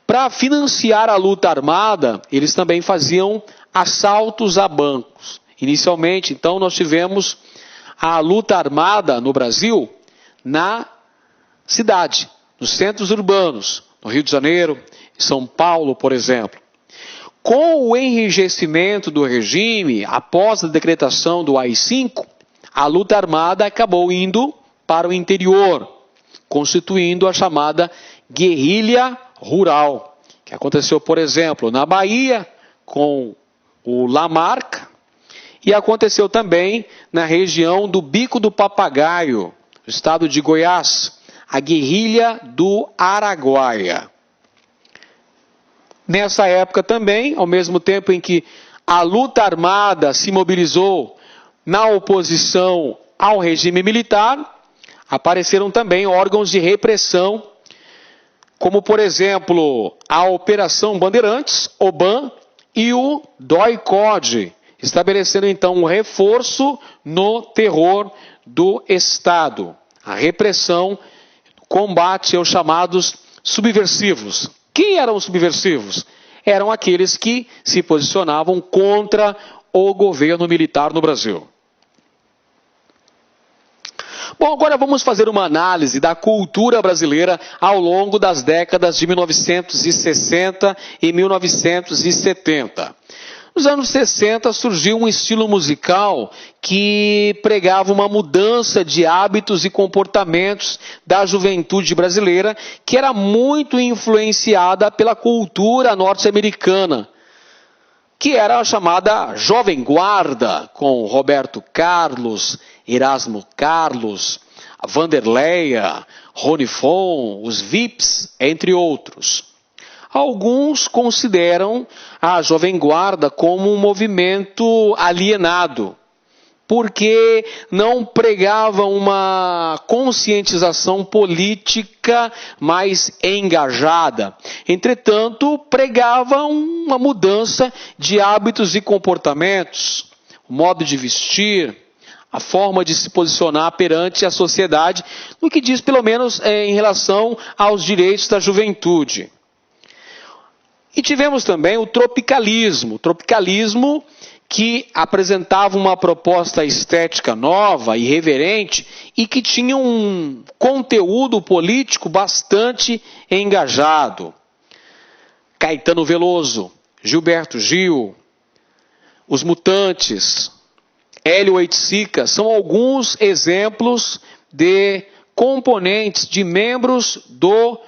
Para financiar a luta armada, eles também faziam assaltos a bancos. Inicialmente, então, nós tivemos a luta armada no Brasil na cidade, nos centros urbanos, no Rio de Janeiro, São Paulo, por exemplo. Com o enrijecimento do regime, após a decretação do AI-5, a luta armada acabou indo para o interior, constituindo a chamada guerrilha rural, que aconteceu, por exemplo, na Bahia, com o Lamarca, e aconteceu também na região do Bico do Papagaio, no estado de Goiás, a guerrilha do Araguaia. Nessa época também, ao mesmo tempo em que a luta armada se mobilizou na oposição ao regime militar, apareceram também órgãos de repressão, como, por exemplo, a Operação Bandeirantes, OBAN, e o DOI-CODE, estabelecendo então um reforço no terror do Estado, a repressão, combate aos chamados subversivos. Quem eram os subversivos? Eram aqueles que se posicionavam contra o governo militar no Brasil. Bom, agora vamos fazer uma análise da cultura brasileira ao longo das décadas de 1960 e 1970. Nos anos 60 surgiu um estilo musical que pregava uma mudança de hábitos e comportamentos da juventude brasileira, que era muito influenciada pela cultura norte-americana, que era a chamada Jovem Guarda, com Roberto Carlos, Erasmo Carlos, a Vanderleia, Rony Fon, os Vips, entre outros. Alguns consideram a Jovem Guarda como um movimento alienado, porque não pregava uma conscientização política mais engajada. Entretanto, pregava uma mudança de hábitos e comportamentos, o modo de vestir, a forma de se posicionar perante a sociedade, no que diz pelo menos em relação aos direitos da juventude. E tivemos também o tropicalismo que apresentava uma proposta estética nova, irreverente, e que tinha um conteúdo político bastante engajado. Caetano Veloso, Gilberto Gil, Os Mutantes, Hélio Oiticica, são alguns exemplos de componentes, de membros do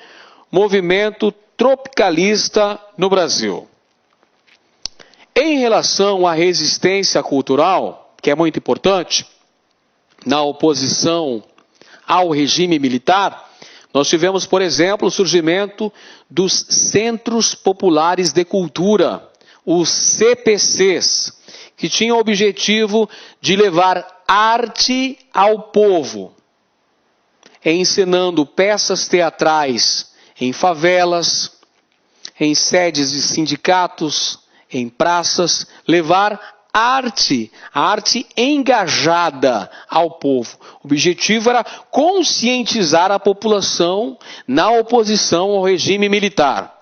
movimento tropicalista no Brasil. Em relação à resistência cultural, que é muito importante, na oposição ao regime militar, nós tivemos, por exemplo, o surgimento dos Centros Populares de Cultura, os CPCs, que tinham o objetivo de levar arte ao povo, encenando peças teatrais em favelas, em sedes de sindicatos, em praças, levar a arte engajada ao povo. O objetivo era conscientizar a população na oposição ao regime militar.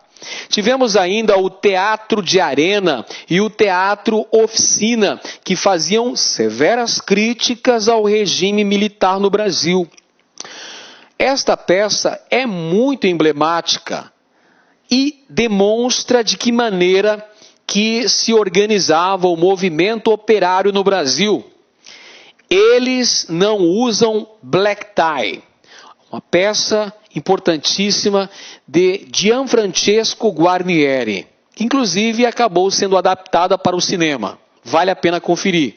Tivemos ainda o teatro de arena e o teatro oficina, que faziam severas críticas ao regime militar no Brasil. Esta peça é muito emblemática e demonstra de que maneira que se organizava o movimento operário no Brasil. Eles não usam black tie. Uma peça importantíssima de Gianfrancesco Guarnieri, que inclusive acabou sendo adaptada para o cinema. Vale a pena conferir.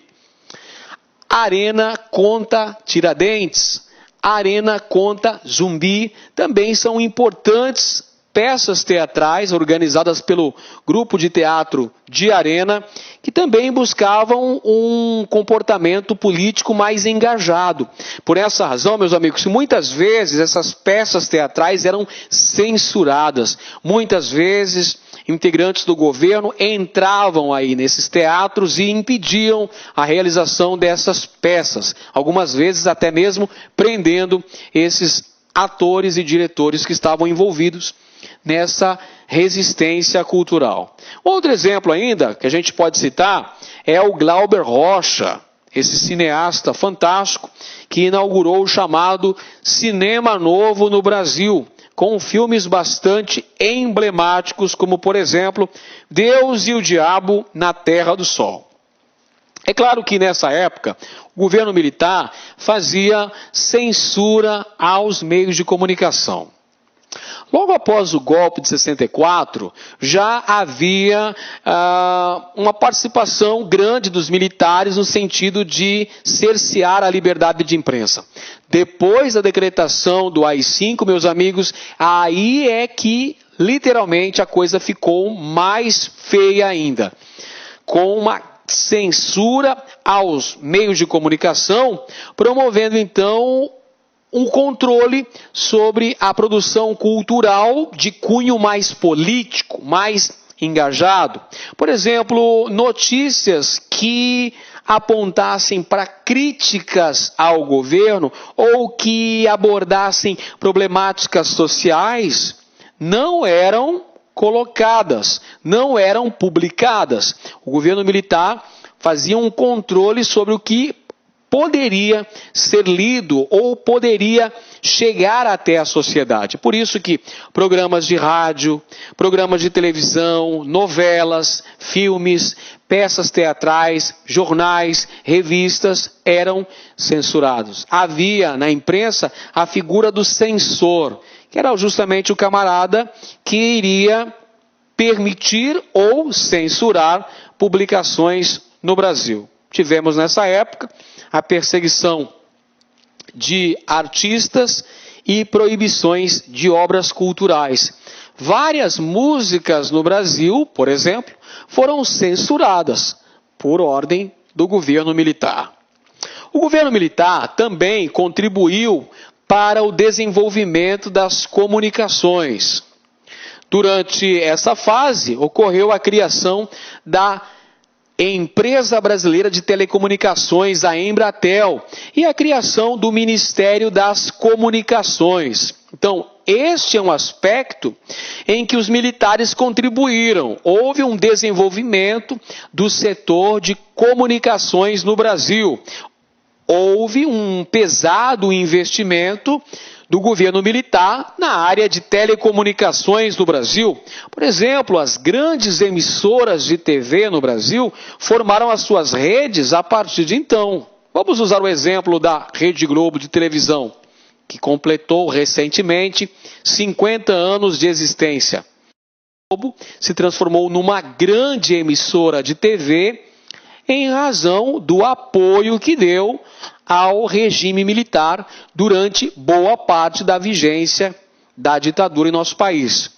Arena conta Tiradentes, Arena conta Zumbi, também são importantes peças teatrais organizadas pelo grupo de teatro de Arena, que também buscavam um comportamento político mais engajado. Por essa razão, meus amigos, muitas vezes essas peças teatrais eram censuradas. Muitas vezes integrantes do governo entravam aí nesses teatros e impediam a realização dessas peças. Algumas vezes até mesmo prendendo esses atores e diretores que estavam envolvidos nessa resistência cultural. Outro exemplo ainda que a gente pode citar é o Glauber Rocha, esse cineasta fantástico que inaugurou o chamado Cinema Novo no Brasil, com filmes bastante emblemáticos, como por exemplo, Deus e o Diabo na Terra do Sol. É claro que nessa época o governo militar fazia censura aos meios de comunicação. Logo após o golpe de 64, já havia uma participação grande dos militares no sentido de cercear a liberdade de imprensa. Depois da decretação do AI-5, meus amigos, aí é que literalmente a coisa ficou mais feia ainda, com uma censura aos meios de comunicação, promovendo então um controle sobre a produção cultural de cunho mais político, mais engajado. Por exemplo, notícias que apontassem para críticas ao governo ou que abordassem problemáticas sociais não eram colocadas, não eram publicadas. O governo militar fazia um controle sobre o que poderia ser lido ou poderia chegar até a sociedade. Por isso que programas de rádio, programas de televisão, novelas, filmes, peças teatrais, jornais, revistas eram censurados. Havia na imprensa a figura do censor, que era justamente o camarada que iria permitir ou censurar publicações no Brasil. Tivemos nessa época a perseguição de artistas e proibições de obras culturais. Várias músicas no Brasil, por exemplo, foram censuradas por ordem do governo militar. O governo militar também contribuiu para o desenvolvimento das comunicações. Durante essa fase, ocorreu a criação da Empresa Brasileira de Telecomunicações, a Embratel, e a criação do Ministério das Comunicações. Então, este é um aspecto em que os militares contribuíram. Houve um desenvolvimento do setor de comunicações no Brasil. Houve um pesado investimento do governo militar na área de telecomunicações no Brasil. Por exemplo, as grandes emissoras de TV no Brasil formaram as suas redes a partir de então. Vamos usar o exemplo da Rede Globo de televisão, que completou recentemente 50 anos de existência. A Globo se transformou numa grande emissora de TV em razão do apoio que deu ao regime militar durante boa parte da vigência da ditadura em nosso país.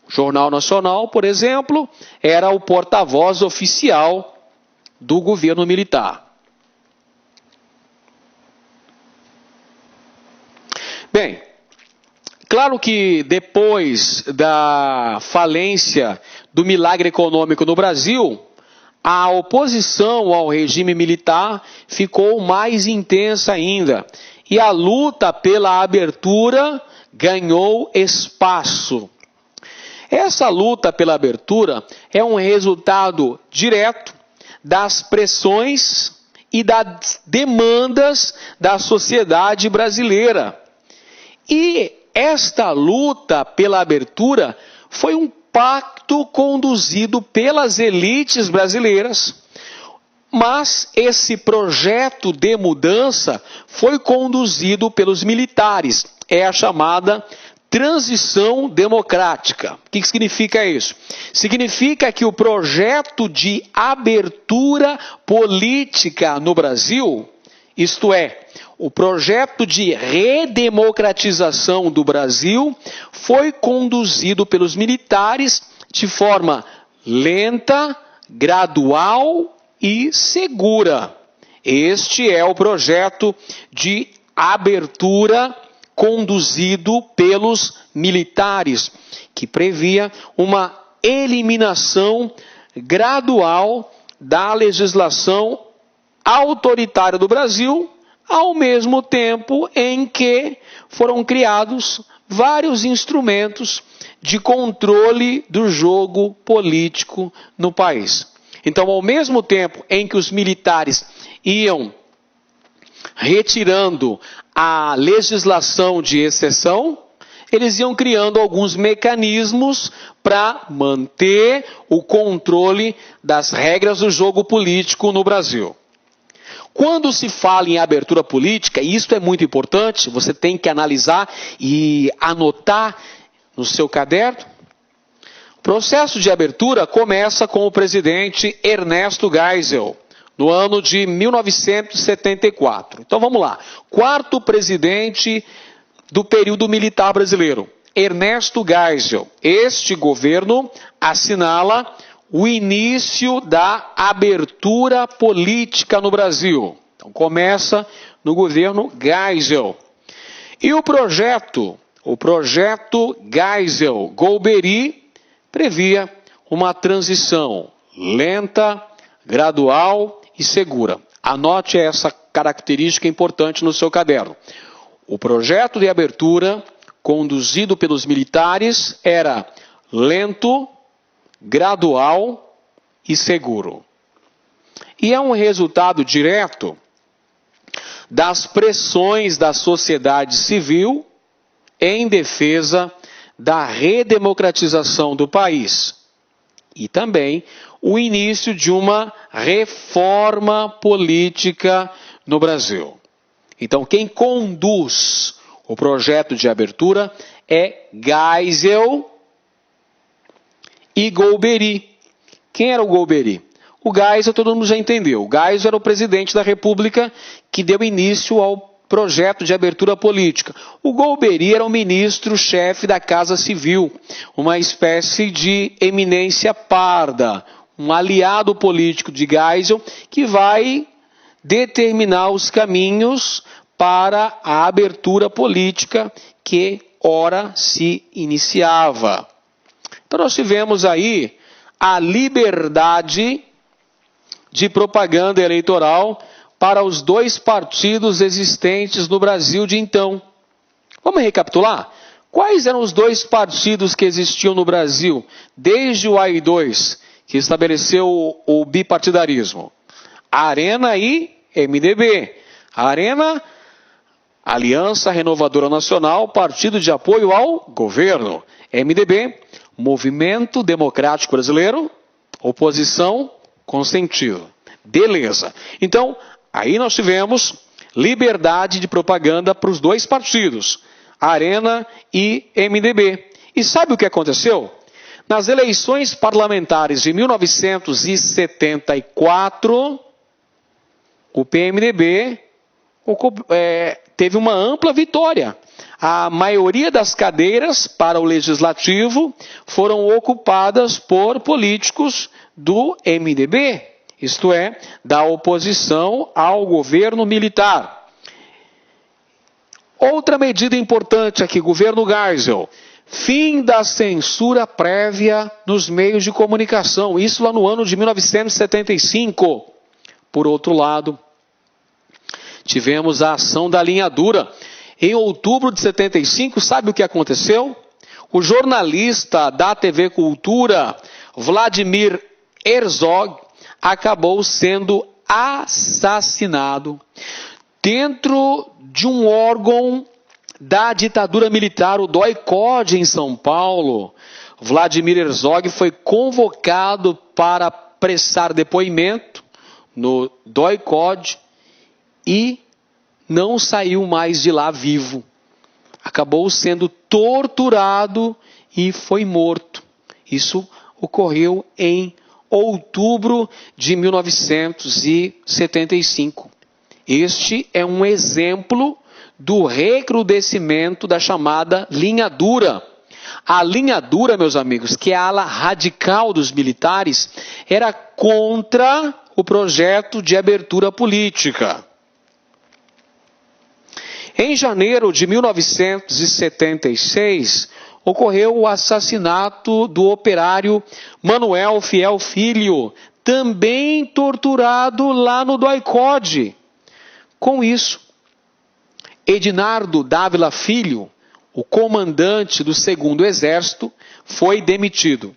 O Jornal Nacional, por exemplo, era o porta-voz oficial do governo militar. Bem, claro que depois da falência do milagre econômico no Brasil, a oposição ao regime militar ficou mais intensa ainda, e a luta pela abertura ganhou espaço. Essa luta pela abertura é um resultado direto das pressões e das demandas da sociedade brasileira. E esta luta pela abertura foi um pacto conduzido pelas elites brasileiras, mas esse projeto de mudança foi conduzido pelos militares. É a chamada transição democrática. O que significa isso? Significa que o projeto de abertura política no Brasil, isto é, o projeto de redemocratização do Brasil, foi conduzido pelos militares de forma lenta, gradual e segura. Este é o projeto de abertura conduzido pelos militares, que previa uma eliminação gradual da legislação autoritária do Brasil, ao mesmo tempo em que foram criados vários instrumentos de controle do jogo político no país. Então, ao mesmo tempo em que os militares iam retirando a legislação de exceção, eles iam criando alguns mecanismos para manter o controle das regras do jogo político no Brasil. Quando se fala em abertura política, e isso é muito importante, você tem que analisar e anotar no seu caderno. O processo de abertura começa com o presidente Ernesto Geisel, no ano de 1974. Então vamos lá. Quarto presidente do período militar brasileiro, Ernesto Geisel. Este governo assinala o início da abertura política no Brasil. Então começa no governo Geisel. E o projeto Geisel-Golbery previa uma transição lenta, gradual e segura. Anote essa característica importante no seu caderno. O projeto de abertura conduzido pelos militares era lento, gradual e seguro. E é um resultado direto das pressões da sociedade civil em defesa da redemocratização do país e também o início de uma reforma política no Brasil. Então, quem conduz o projeto de abertura é Geisel e Golbery. Quem era o Golbery? O Geisel todo mundo já entendeu. O Geisel era o presidente da República que deu início ao projeto de abertura política. O Golbery era o ministro-chefe da Casa Civil, uma espécie de eminência parda, um aliado político de Geisel que vai determinar os caminhos para a abertura política que ora se iniciava. Então nós tivemos aí a liberdade de propaganda eleitoral para os dois partidos existentes no Brasil de então. Vamos recapitular? Quais eram os dois partidos que existiam no Brasil desde o AI-2, que estabeleceu o bipartidarismo? Arena e MDB. Arena, Aliança Renovadora Nacional, partido de apoio ao governo. MDB, Movimento Democrático Brasileiro, oposição consentido. Beleza. Então, aí nós tivemos liberdade de propaganda para os dois partidos, Arena e MDB. E sabe o que aconteceu? Nas eleições parlamentares de 1974, o PMDB teve uma ampla vitória. A maioria das cadeiras para o legislativo foram ocupadas por políticos do MDB, isto é, da oposição ao governo militar. Outra medida importante aqui, governo Geisel, fim da censura prévia nos meios de comunicação, isso lá no ano de 1975. Por outro lado, tivemos a ação da linha dura. Em outubro de 75, sabe o que aconteceu? O jornalista da TV Cultura, Vladimir Herzog, acabou sendo assassinado dentro de um órgão da ditadura militar, o DOI-CODE, em São Paulo. Vladimir Herzog foi convocado para prestar depoimento no DOI-CODE e não saiu mais de lá vivo. Acabou sendo torturado e foi morto. Isso ocorreu em outubro de 1975. Este é um exemplo do recrudescimento da chamada linha dura. A linha dura, meus amigos, que é a ala radical dos militares, era contra o projeto de abertura política. Em janeiro de 1976, ocorreu o assassinato do operário Manuel Fiel Filho, também torturado lá no DOI-CODE. Com isso, Edinardo Dávila Filho, o comandante do 2º Exército, foi demitido.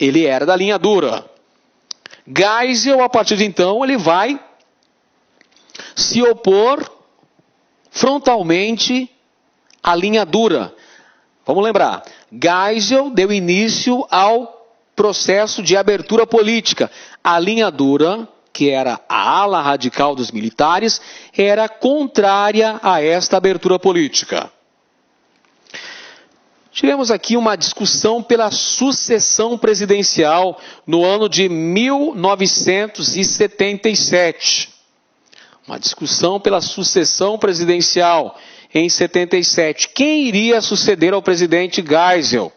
Ele era da linha dura. Geisel, a partir de então, ele vai se opor frontalmente à linha dura. Vamos lembrar, Geisel deu início ao processo de abertura política. A linha dura, que era a ala radical dos militares, era contrária a esta abertura política. Tivemos aqui uma discussão pela sucessão presidencial no ano de 1977. Uma discussão pela sucessão presidencial em 77. Quem iria suceder ao presidente Geisel?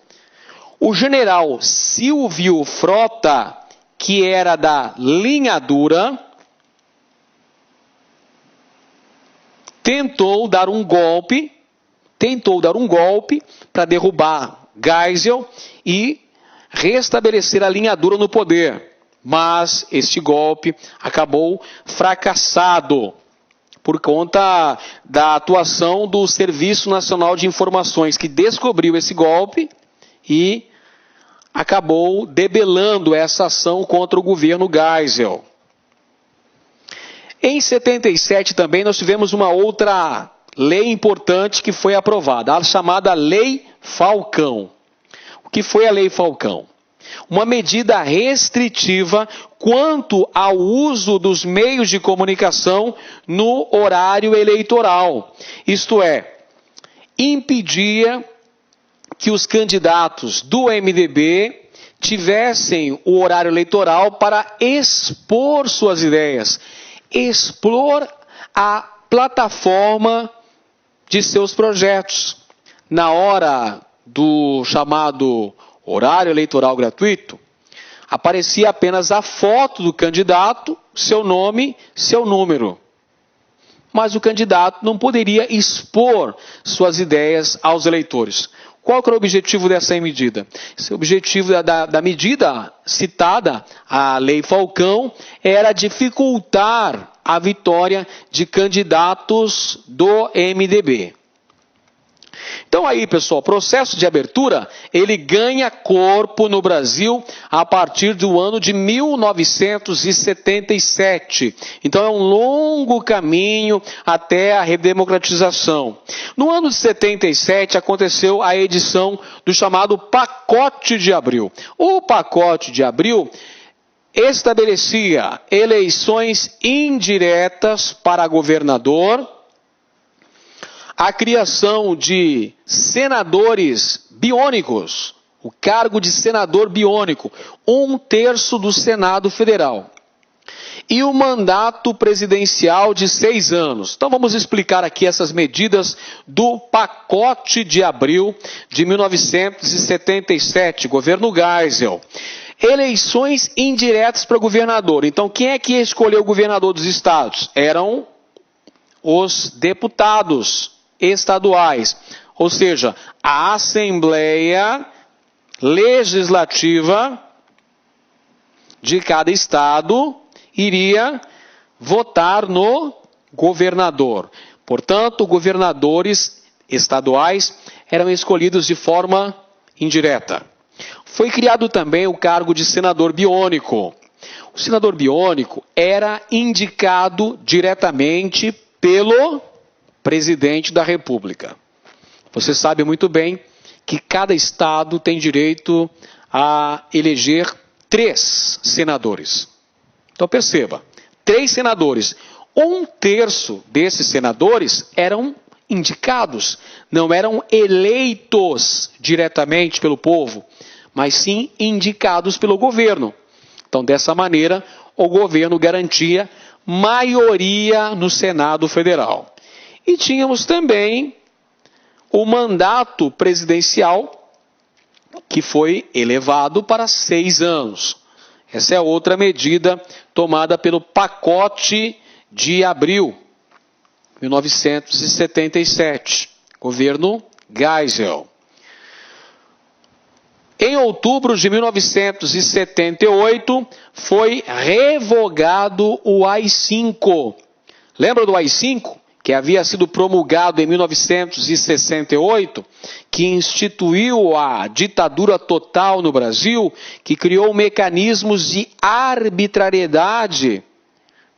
O general Silvio Frota, que era da linha dura, tentou dar um golpe para derrubar Geisel e restabelecer a linha dura no poder. Mas este golpe acabou fracassado por conta da atuação do Serviço Nacional de Informações, que descobriu esse golpe e acabou debelando essa ação contra o governo Geisel. Em 77 também nós tivemos uma outra lei importante que foi aprovada, a chamada Lei Falcão. O que foi a Lei Falcão? Uma medida restritiva quanto ao uso dos meios de comunicação no horário eleitoral. Isto é, impedia que os candidatos do MDB tivessem o horário eleitoral para expor suas ideias, expor a plataforma de seus projetos. Na hora do chamado horário eleitoral gratuito, aparecia apenas a foto do candidato, seu nome, seu número. Mas o candidato não poderia expor suas ideias aos eleitores. Qual que era o objetivo dessa medida? O objetivo da medida citada, a Lei Falcão, era dificultar a vitória de candidatos do MDB. Então aí, pessoal, o processo de abertura, ele ganha corpo no Brasil a partir do ano de 1977. Então é um longo caminho até a redemocratização. No ano de 77 aconteceu a edição do chamado Pacote de Abril. O Pacote de Abril estabelecia eleições indiretas para governador, a criação de senadores biônicos, o cargo de senador biônico, 1/3 do Senado Federal, e o mandato presidencial de 6 anos. Então vamos explicar aqui essas medidas do Pacote de Abril de 1977, governo Geisel. Eleições indiretas para governador. Então quem é que escolheu o governador dos estados? Eram os deputados estaduais, ou seja, a Assembleia Legislativa de cada estado iria votar no governador. Portanto, governadores estaduais eram escolhidos de forma indireta. Foi criado também o cargo de senador biônico. O senador biônico era indicado diretamente pelo presidente da República. Você sabe muito bem que cada estado tem direito a eleger 3 senadores. Então perceba, 3 senadores. 1/3 desses senadores eram indicados, não eram eleitos diretamente pelo povo, mas sim indicados pelo governo. Então, dessa maneira, o governo garantia maioria no Senado Federal. E tínhamos também o mandato presidencial, que foi elevado para 6 anos. Essa é outra medida tomada pelo Pacote de Abril, 1977, governo Geisel. Em outubro de 1978, foi revogado o AI-5. Lembra do AI-5? Que havia sido promulgado em 1968, que instituiu a ditadura total no Brasil, que criou mecanismos de arbitrariedade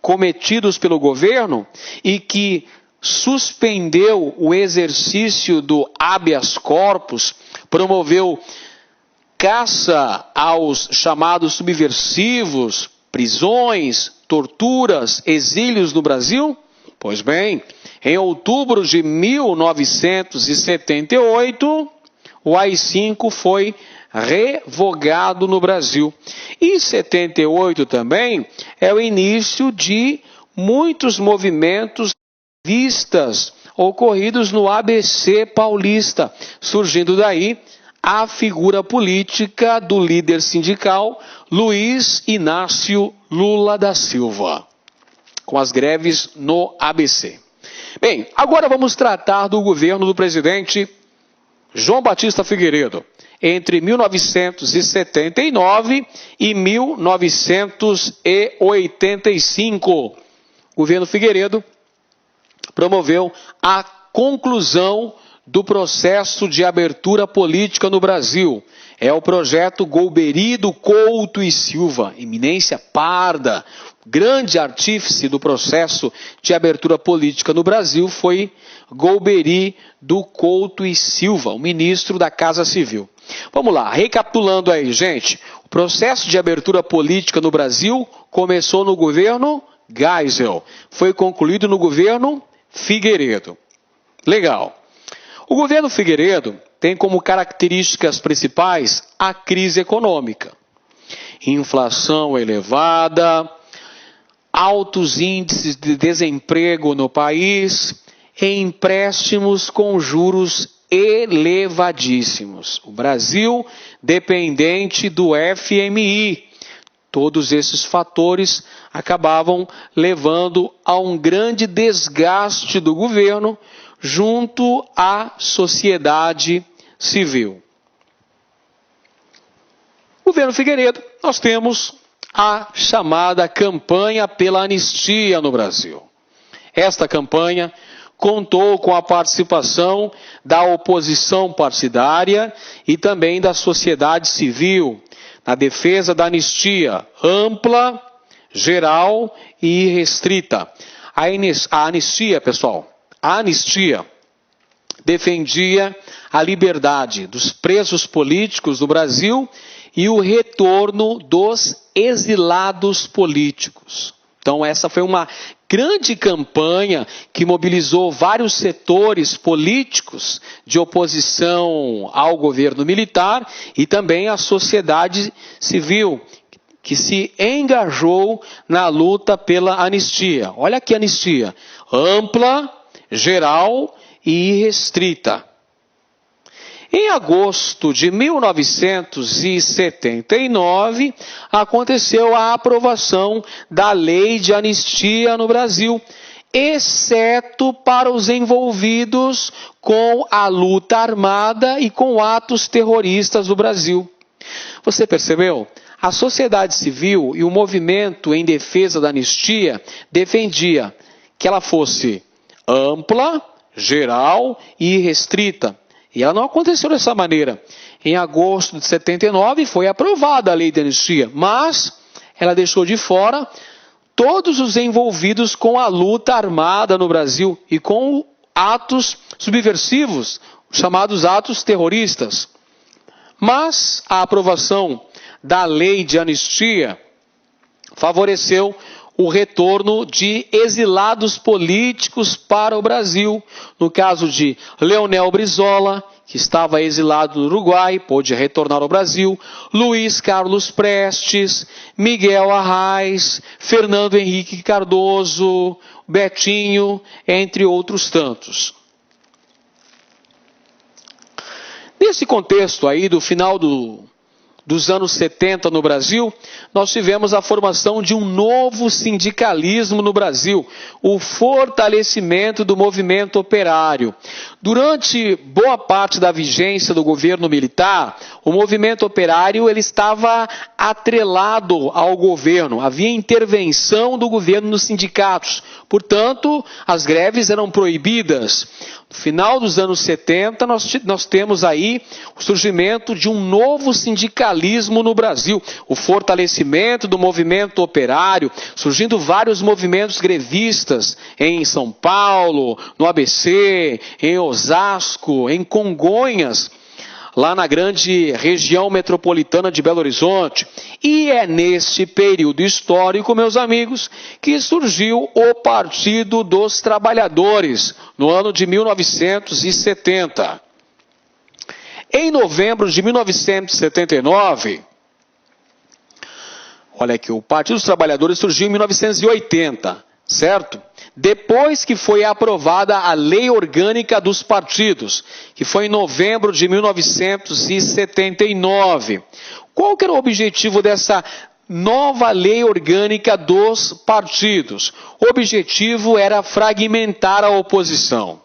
cometidos pelo governo e que suspendeu o exercício do habeas corpus, promoveu caça aos chamados subversivos, prisões, torturas, exílios no Brasil? Pois bem, em outubro de 1978, o AI-5 foi revogado no Brasil. E 78 também é o início de muitos movimentos vistas ocorridos no ABC paulista, surgindo daí a figura política do líder sindical Luiz Inácio Lula da Silva, com as greves no ABC. Bem, agora vamos tratar do governo do presidente João Batista Figueiredo, entre 1979 e 1985. O governo Figueiredo promoveu a conclusão do processo de abertura política no Brasil. é o projeto Golbery do Couto e Silva, eminência parda, grande artífice do processo de abertura política no Brasil foi Golbery do Couto e Silva, o ministro da Casa Civil. Vamos lá, recapitulando aí, gente. O processo de abertura política no Brasil começou no governo Geisel, foi concluído no governo Figueiredo. Legal. O governo Figueiredo tem como características principais a crise econômica. Inflação elevada, altos índices de desemprego no país e empréstimos com juros elevadíssimos. O Brasil dependente do FMI. Todos esses fatores acabavam levando a um grande desgaste do governo junto à sociedade civil. Governo Figueiredo, nós temos a chamada campanha pela anistia no Brasil. Esta campanha contou com a participação da oposição partidária e também da sociedade civil na defesa da anistia ampla, geral e restrita. A anistia, pessoal, a anistia defendia a liberdade dos presos políticos do Brasil e o retorno dos exilados políticos. Então essa foi uma grande campanha que mobilizou vários setores políticos de oposição ao governo militar e também a sociedade civil, que se engajou na luta pela anistia. Olha aqui a anistia, ampla, geral e restrita. Em agosto de 1979, aconteceu a aprovação da lei de anistia no Brasil, exceto para os envolvidos com a luta armada e com atos terroristas do Brasil. Você percebeu? A sociedade civil e o movimento em defesa da anistia defendia que ela fosse ampla, geral e restrita. E ela não aconteceu dessa maneira. Em agosto de 79 foi aprovada a lei de anistia, mas ela deixou de fora todos os envolvidos com a luta armada no Brasil e com atos subversivos, chamados atos terroristas. Mas a aprovação da lei de anistia favoreceu o retorno de exilados políticos para o Brasil. No caso de Leonel Brizola, que estava exilado no Uruguai, pôde retornar ao Brasil, Luiz Carlos Prestes, Miguel Arraes, Fernando Henrique Cardoso, Betinho, entre outros tantos. Nesse contexto aí do final dos anos 70 no Brasil, nós tivemos a formação de um novo sindicalismo no Brasil, o fortalecimento do movimento operário. Durante boa parte da vigência do governo militar, o movimento operário ele estava atrelado ao governo, havia intervenção do governo nos sindicatos, portanto, as greves eram proibidas. No final dos anos 70, nós temos aí o surgimento de um novo sindicalismo no Brasil, o fortalecimento do movimento operário, surgindo vários movimentos grevistas em São Paulo, no ABC, em Osasco, em Congonhas, lá na grande região metropolitana de Belo Horizonte. E é nesse período histórico, meus amigos, que surgiu o Partido dos Trabalhadores, no ano de 1970. Em novembro de 1979, olha aqui, o Partido dos Trabalhadores surgiu em 1980, certo? Depois que foi aprovada a Lei Orgânica dos Partidos, que foi em novembro de 1979. Qual que era o objetivo dessa nova Lei Orgânica dos Partidos? O objetivo era fragmentar a oposição.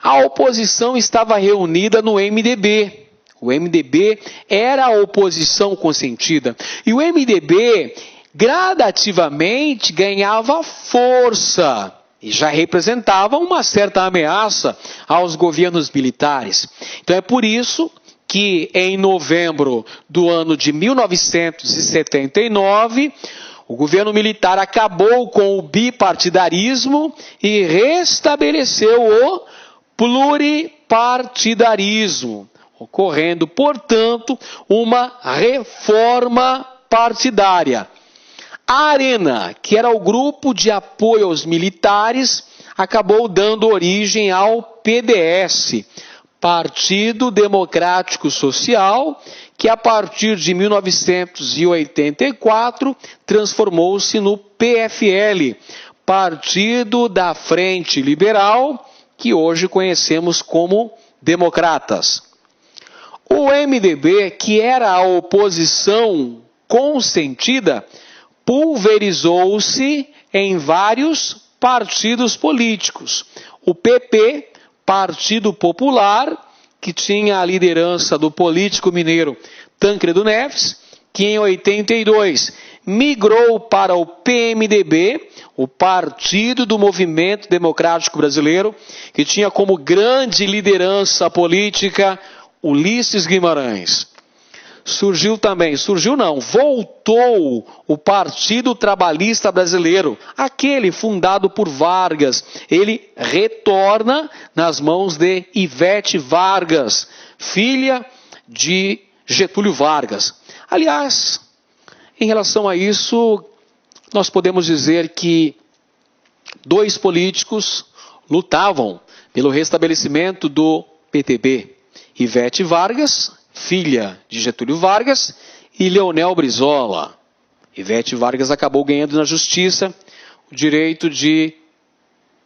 A oposição estava reunida no MDB. O MDB era a oposição consentida. E o MDB gradativamente ganhava força e já representava uma certa ameaça aos governos militares. Então é por isso que em novembro do ano de 1979, o governo militar acabou com o bipartidarismo e restabeleceu o pluripartidarismo, ocorrendo, portanto, uma reforma partidária. A Arena, que era o grupo de apoio aos militares, acabou dando origem ao PDS, Partido Democrático Social, que a partir de 1984 transformou-se no PFL, Partido da Frente Liberal, que hoje conhecemos como Democratas. O MDB, que era a oposição consentida, pulverizou-se em vários partidos políticos. O PP, Partido Popular, que tinha a liderança do político mineiro Tancredo Neves, que em 82 migrou para o PMDB, o Partido do Movimento Democrático Brasileiro, que tinha como grande liderança política Ulisses Guimarães. Voltou o Partido Trabalhista Brasileiro, aquele fundado por Vargas. Ele retorna nas mãos de Ivete Vargas, filha de Getúlio Vargas. Aliás, em relação a isso, nós podemos dizer que dois políticos lutavam pelo restabelecimento do PTB. Ivete Vargas, filha de Getúlio Vargas, e Leonel Brizola. Ivete Vargas acabou ganhando na justiça o direito de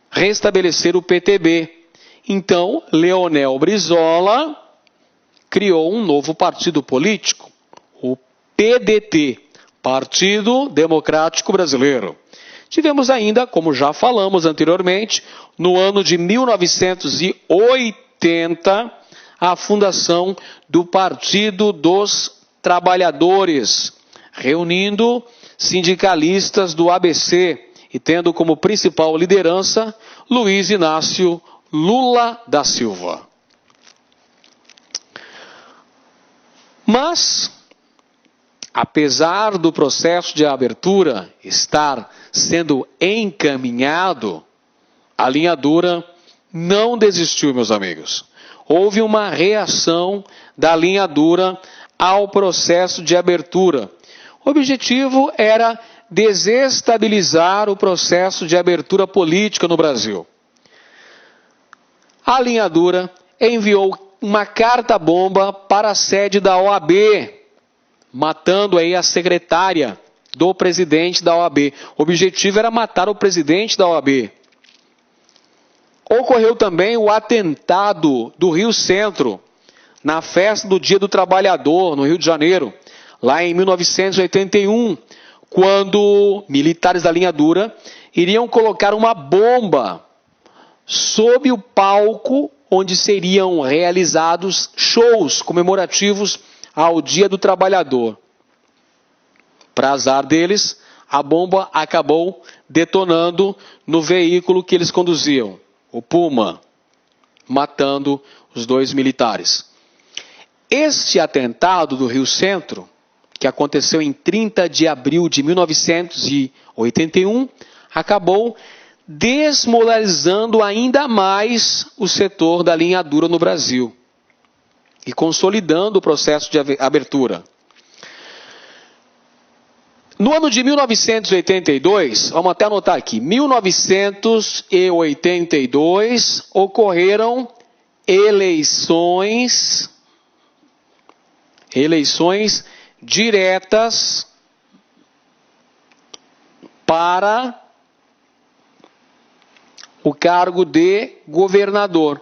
restabelecer o PTB. Então, Leonel Brizola criou um novo partido político, o PDT, Partido Democrático Brasileiro. Tivemos ainda, como já falamos anteriormente, no ano de 1980, a fundação do Partido dos Trabalhadores, reunindo sindicalistas do ABC e tendo como principal liderança Luiz Inácio Lula da Silva. Mas, apesar do processo de abertura estar sendo encaminhado, a linha dura não desistiu, meus amigos. Houve uma reação da linha dura ao processo de abertura. O objetivo era desestabilizar o processo de abertura política no Brasil. A linha dura enviou uma carta-bomba para a sede da OAB, matando aí a secretária do presidente da OAB. O objetivo era matar o presidente da OAB. Ocorreu também o atentado do Rio Centro, na festa do Dia do Trabalhador, no Rio de Janeiro, lá em 1981, quando militares da linha dura iriam colocar uma bomba sob o palco onde seriam realizados shows comemorativos ao Dia do Trabalhador. Para azar deles, a bomba acabou detonando no veículo que eles conduziam, o Puma, matando os dois militares. Este atentado do Rio Centro, que aconteceu em 30 de abril de 1981, acabou desmoralizando ainda mais o setor da linha dura no Brasil e consolidando o processo de abertura. No ano de 1982, vamos até anotar aqui, 1982, ocorreram eleições diretas para o cargo de governador.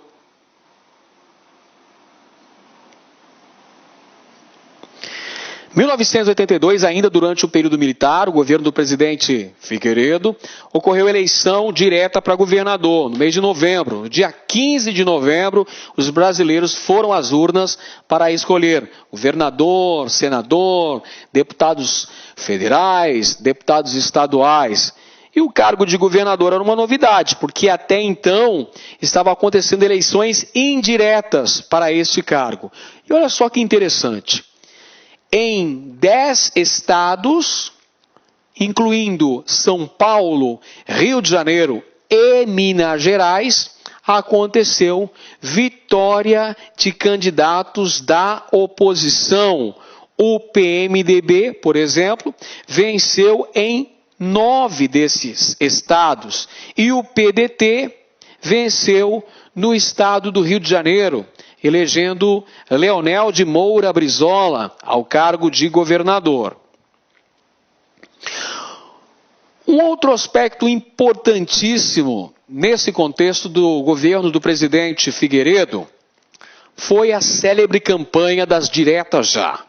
Em 1982, ainda durante o período militar, o governo do presidente Figueiredo, ocorreu eleição direta para governador, no mês de novembro. No dia 15 de novembro, os brasileiros foram às urnas para escolher governador, senador, deputados federais, deputados estaduais. E o cargo de governador era uma novidade, porque até então estavam acontecendo eleições indiretas para este cargo. E olha só que interessante. Em 10 estados, incluindo São Paulo, Rio de Janeiro e Minas Gerais, aconteceu vitória de candidatos da oposição. O PMDB, por exemplo, venceu em 9 desses estados e o PDT venceu no estado do Rio de Janeiro, elegendo Leonel de Moura Brizola ao cargo de governador. Um outro aspecto importantíssimo nesse contexto do governo do presidente Figueiredo foi a célebre campanha das diretas já.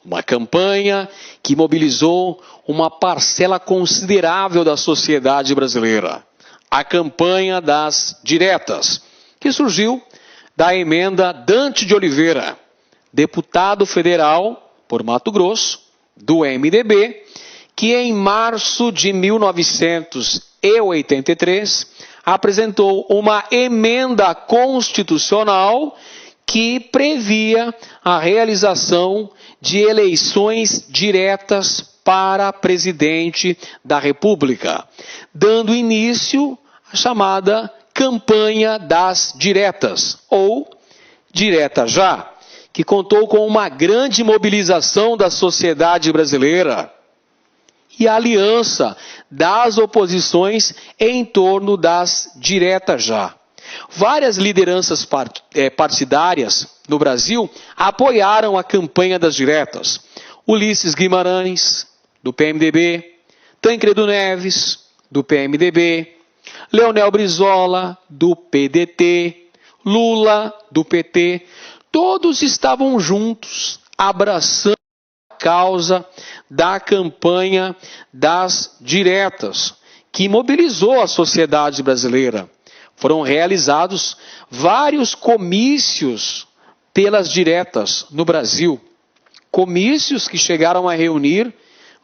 Uma campanha que mobilizou uma parcela considerável da sociedade brasileira. A campanha das diretas, que surgiu da emenda Dante de Oliveira, deputado federal por Mato Grosso, do MDB, que em março de 1983 apresentou uma emenda constitucional que previa a realização de eleições diretas para presidente da República, dando início à chamada campanha das diretas, ou direta já, que contou com uma grande mobilização da sociedade brasileira e a aliança das oposições em torno das diretas já. Várias lideranças partidárias no Brasil apoiaram a campanha das diretas. Ulisses Guimarães, do PMDB, Tancredo Neves, do PMDB, Leonel Brizola, do PDT, Lula, do PT, todos estavam juntos, abraçando a causa da campanha das diretas, que mobilizou a sociedade brasileira. Foram realizados vários comícios pelas diretas no Brasil. Comícios que chegaram a reunir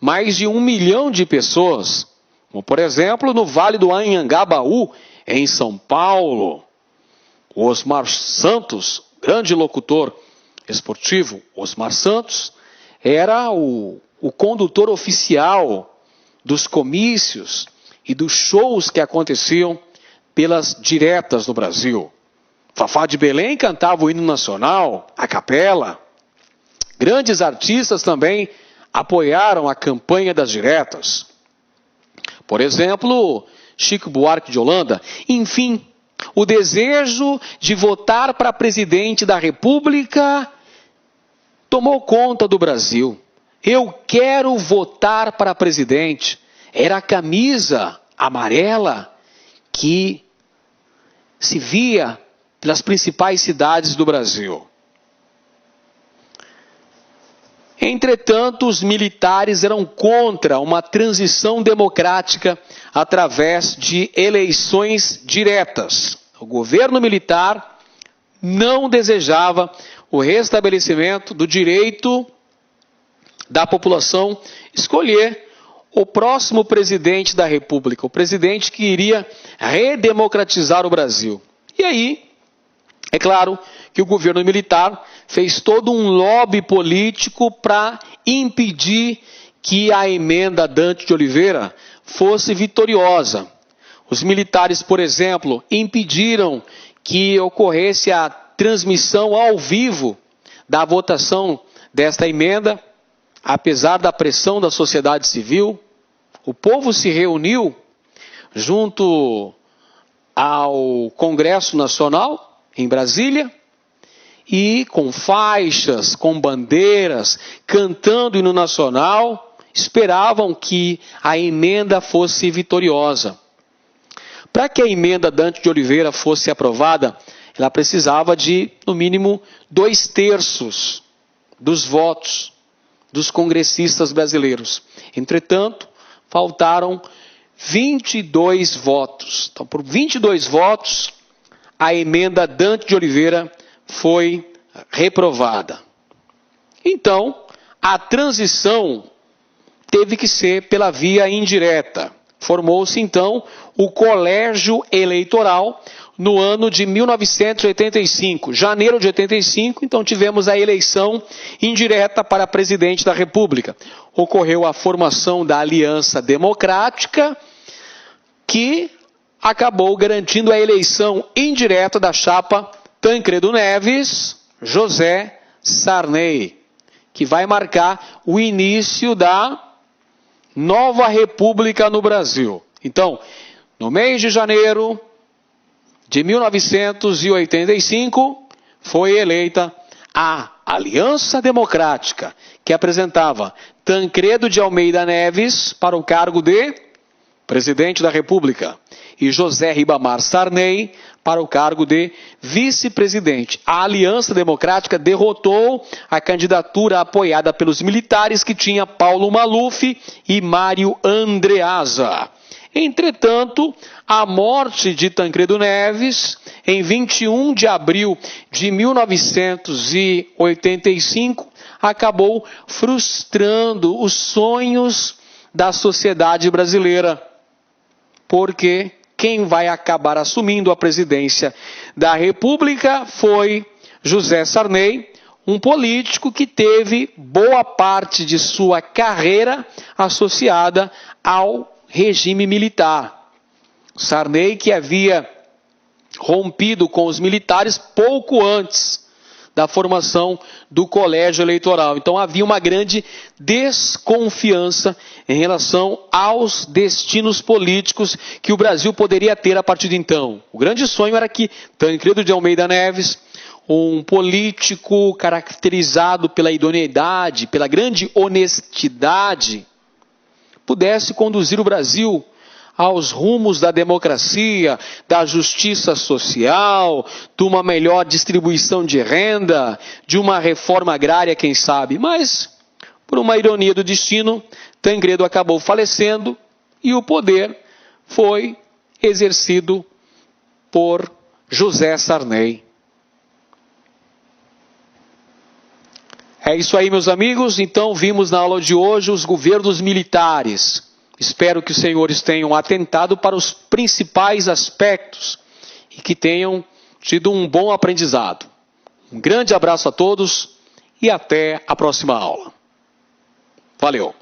mais de 1 milhão de pessoas. Como, por exemplo, no Vale do Anhangabaú, em São Paulo. O Osmar Santos, grande locutor esportivo, Osmar Santos, era o condutor oficial dos comícios e dos shows que aconteciam pelas diretas no Brasil. Fafá de Belém cantava o hino nacional, a capela. Grandes artistas também apoiaram a campanha das diretas. Por exemplo, Chico Buarque de Holanda. Enfim, o desejo de votar para presidente da República tomou conta do Brasil. Eu quero votar para presidente. Era a camisa amarela que se via pelas principais cidades do Brasil. Entretanto, os militares eram contra uma transição democrática através de eleições diretas. O governo militar não desejava o restabelecimento do direito da população escolher o próximo presidente da República, o presidente que iria redemocratizar o Brasil. E aí, é claro que o governo militar fez todo um lobby político para impedir que a emenda Dante de Oliveira fosse vitoriosa. Os militares, por exemplo, impediram que ocorresse a transmissão ao vivo da votação desta emenda, apesar da pressão da sociedade civil. O povo se reuniu junto ao Congresso Nacional, em Brasília, e com faixas, com bandeiras, cantando o hino nacional, esperavam que a emenda fosse vitoriosa. Para que a emenda Dante de Oliveira fosse aprovada, ela precisava de, no mínimo, 2/3 dos votos dos congressistas brasileiros. Entretanto, faltaram 22 votos. Então, por 22 votos, a emenda Dante de Oliveira foi reprovada. Então, a transição teve que ser pela via indireta. Formou-se, então, o Colégio Eleitoral no ano de 1985. Janeiro de 85, então, tivemos a eleição indireta para presidente da República. Ocorreu a formação da Aliança Democrática, que acabou garantindo a eleição indireta da chapa Tancredo Neves, José Sarney, que vai marcar o início da nova república no Brasil. Então, no mês de janeiro de 1985, foi eleita a Aliança Democrática, que apresentava Tancredo de Almeida Neves para o cargo de presidente da República e José Ribamar Sarney para o cargo de vice-presidente. A Aliança Democrática derrotou a candidatura apoiada pelos militares, que tinha Paulo Maluf e Mário Andreasa. Entretanto, a morte de Tancredo Neves, em 21 de abril de 1985, acabou frustrando os sonhos da sociedade brasileira, porque quem vai acabar assumindo a presidência da República foi José Sarney, um político que teve boa parte de sua carreira associada ao regime militar. Sarney, que havia rompido com os militares pouco antes da formação do colégio eleitoral. Então havia uma grande desconfiança em relação aos destinos políticos que o Brasil poderia ter a partir de então. O grande sonho era que Tancredo de Almeida Neves, um político caracterizado pela idoneidade, pela grande honestidade, pudesse conduzir o Brasil aos rumos da democracia, da justiça social, de uma melhor distribuição de renda, de uma reforma agrária, quem sabe. Mas, por uma ironia do destino, Tancredo acabou falecendo e o poder foi exercido por José Sarney. É isso aí, meus amigos. Então, vimos na aula de hoje os governos militares. Espero que os senhores tenham atentado para os principais aspectos e que tenham tido um bom aprendizado. Um grande abraço a todos e até a próxima aula. Valeu!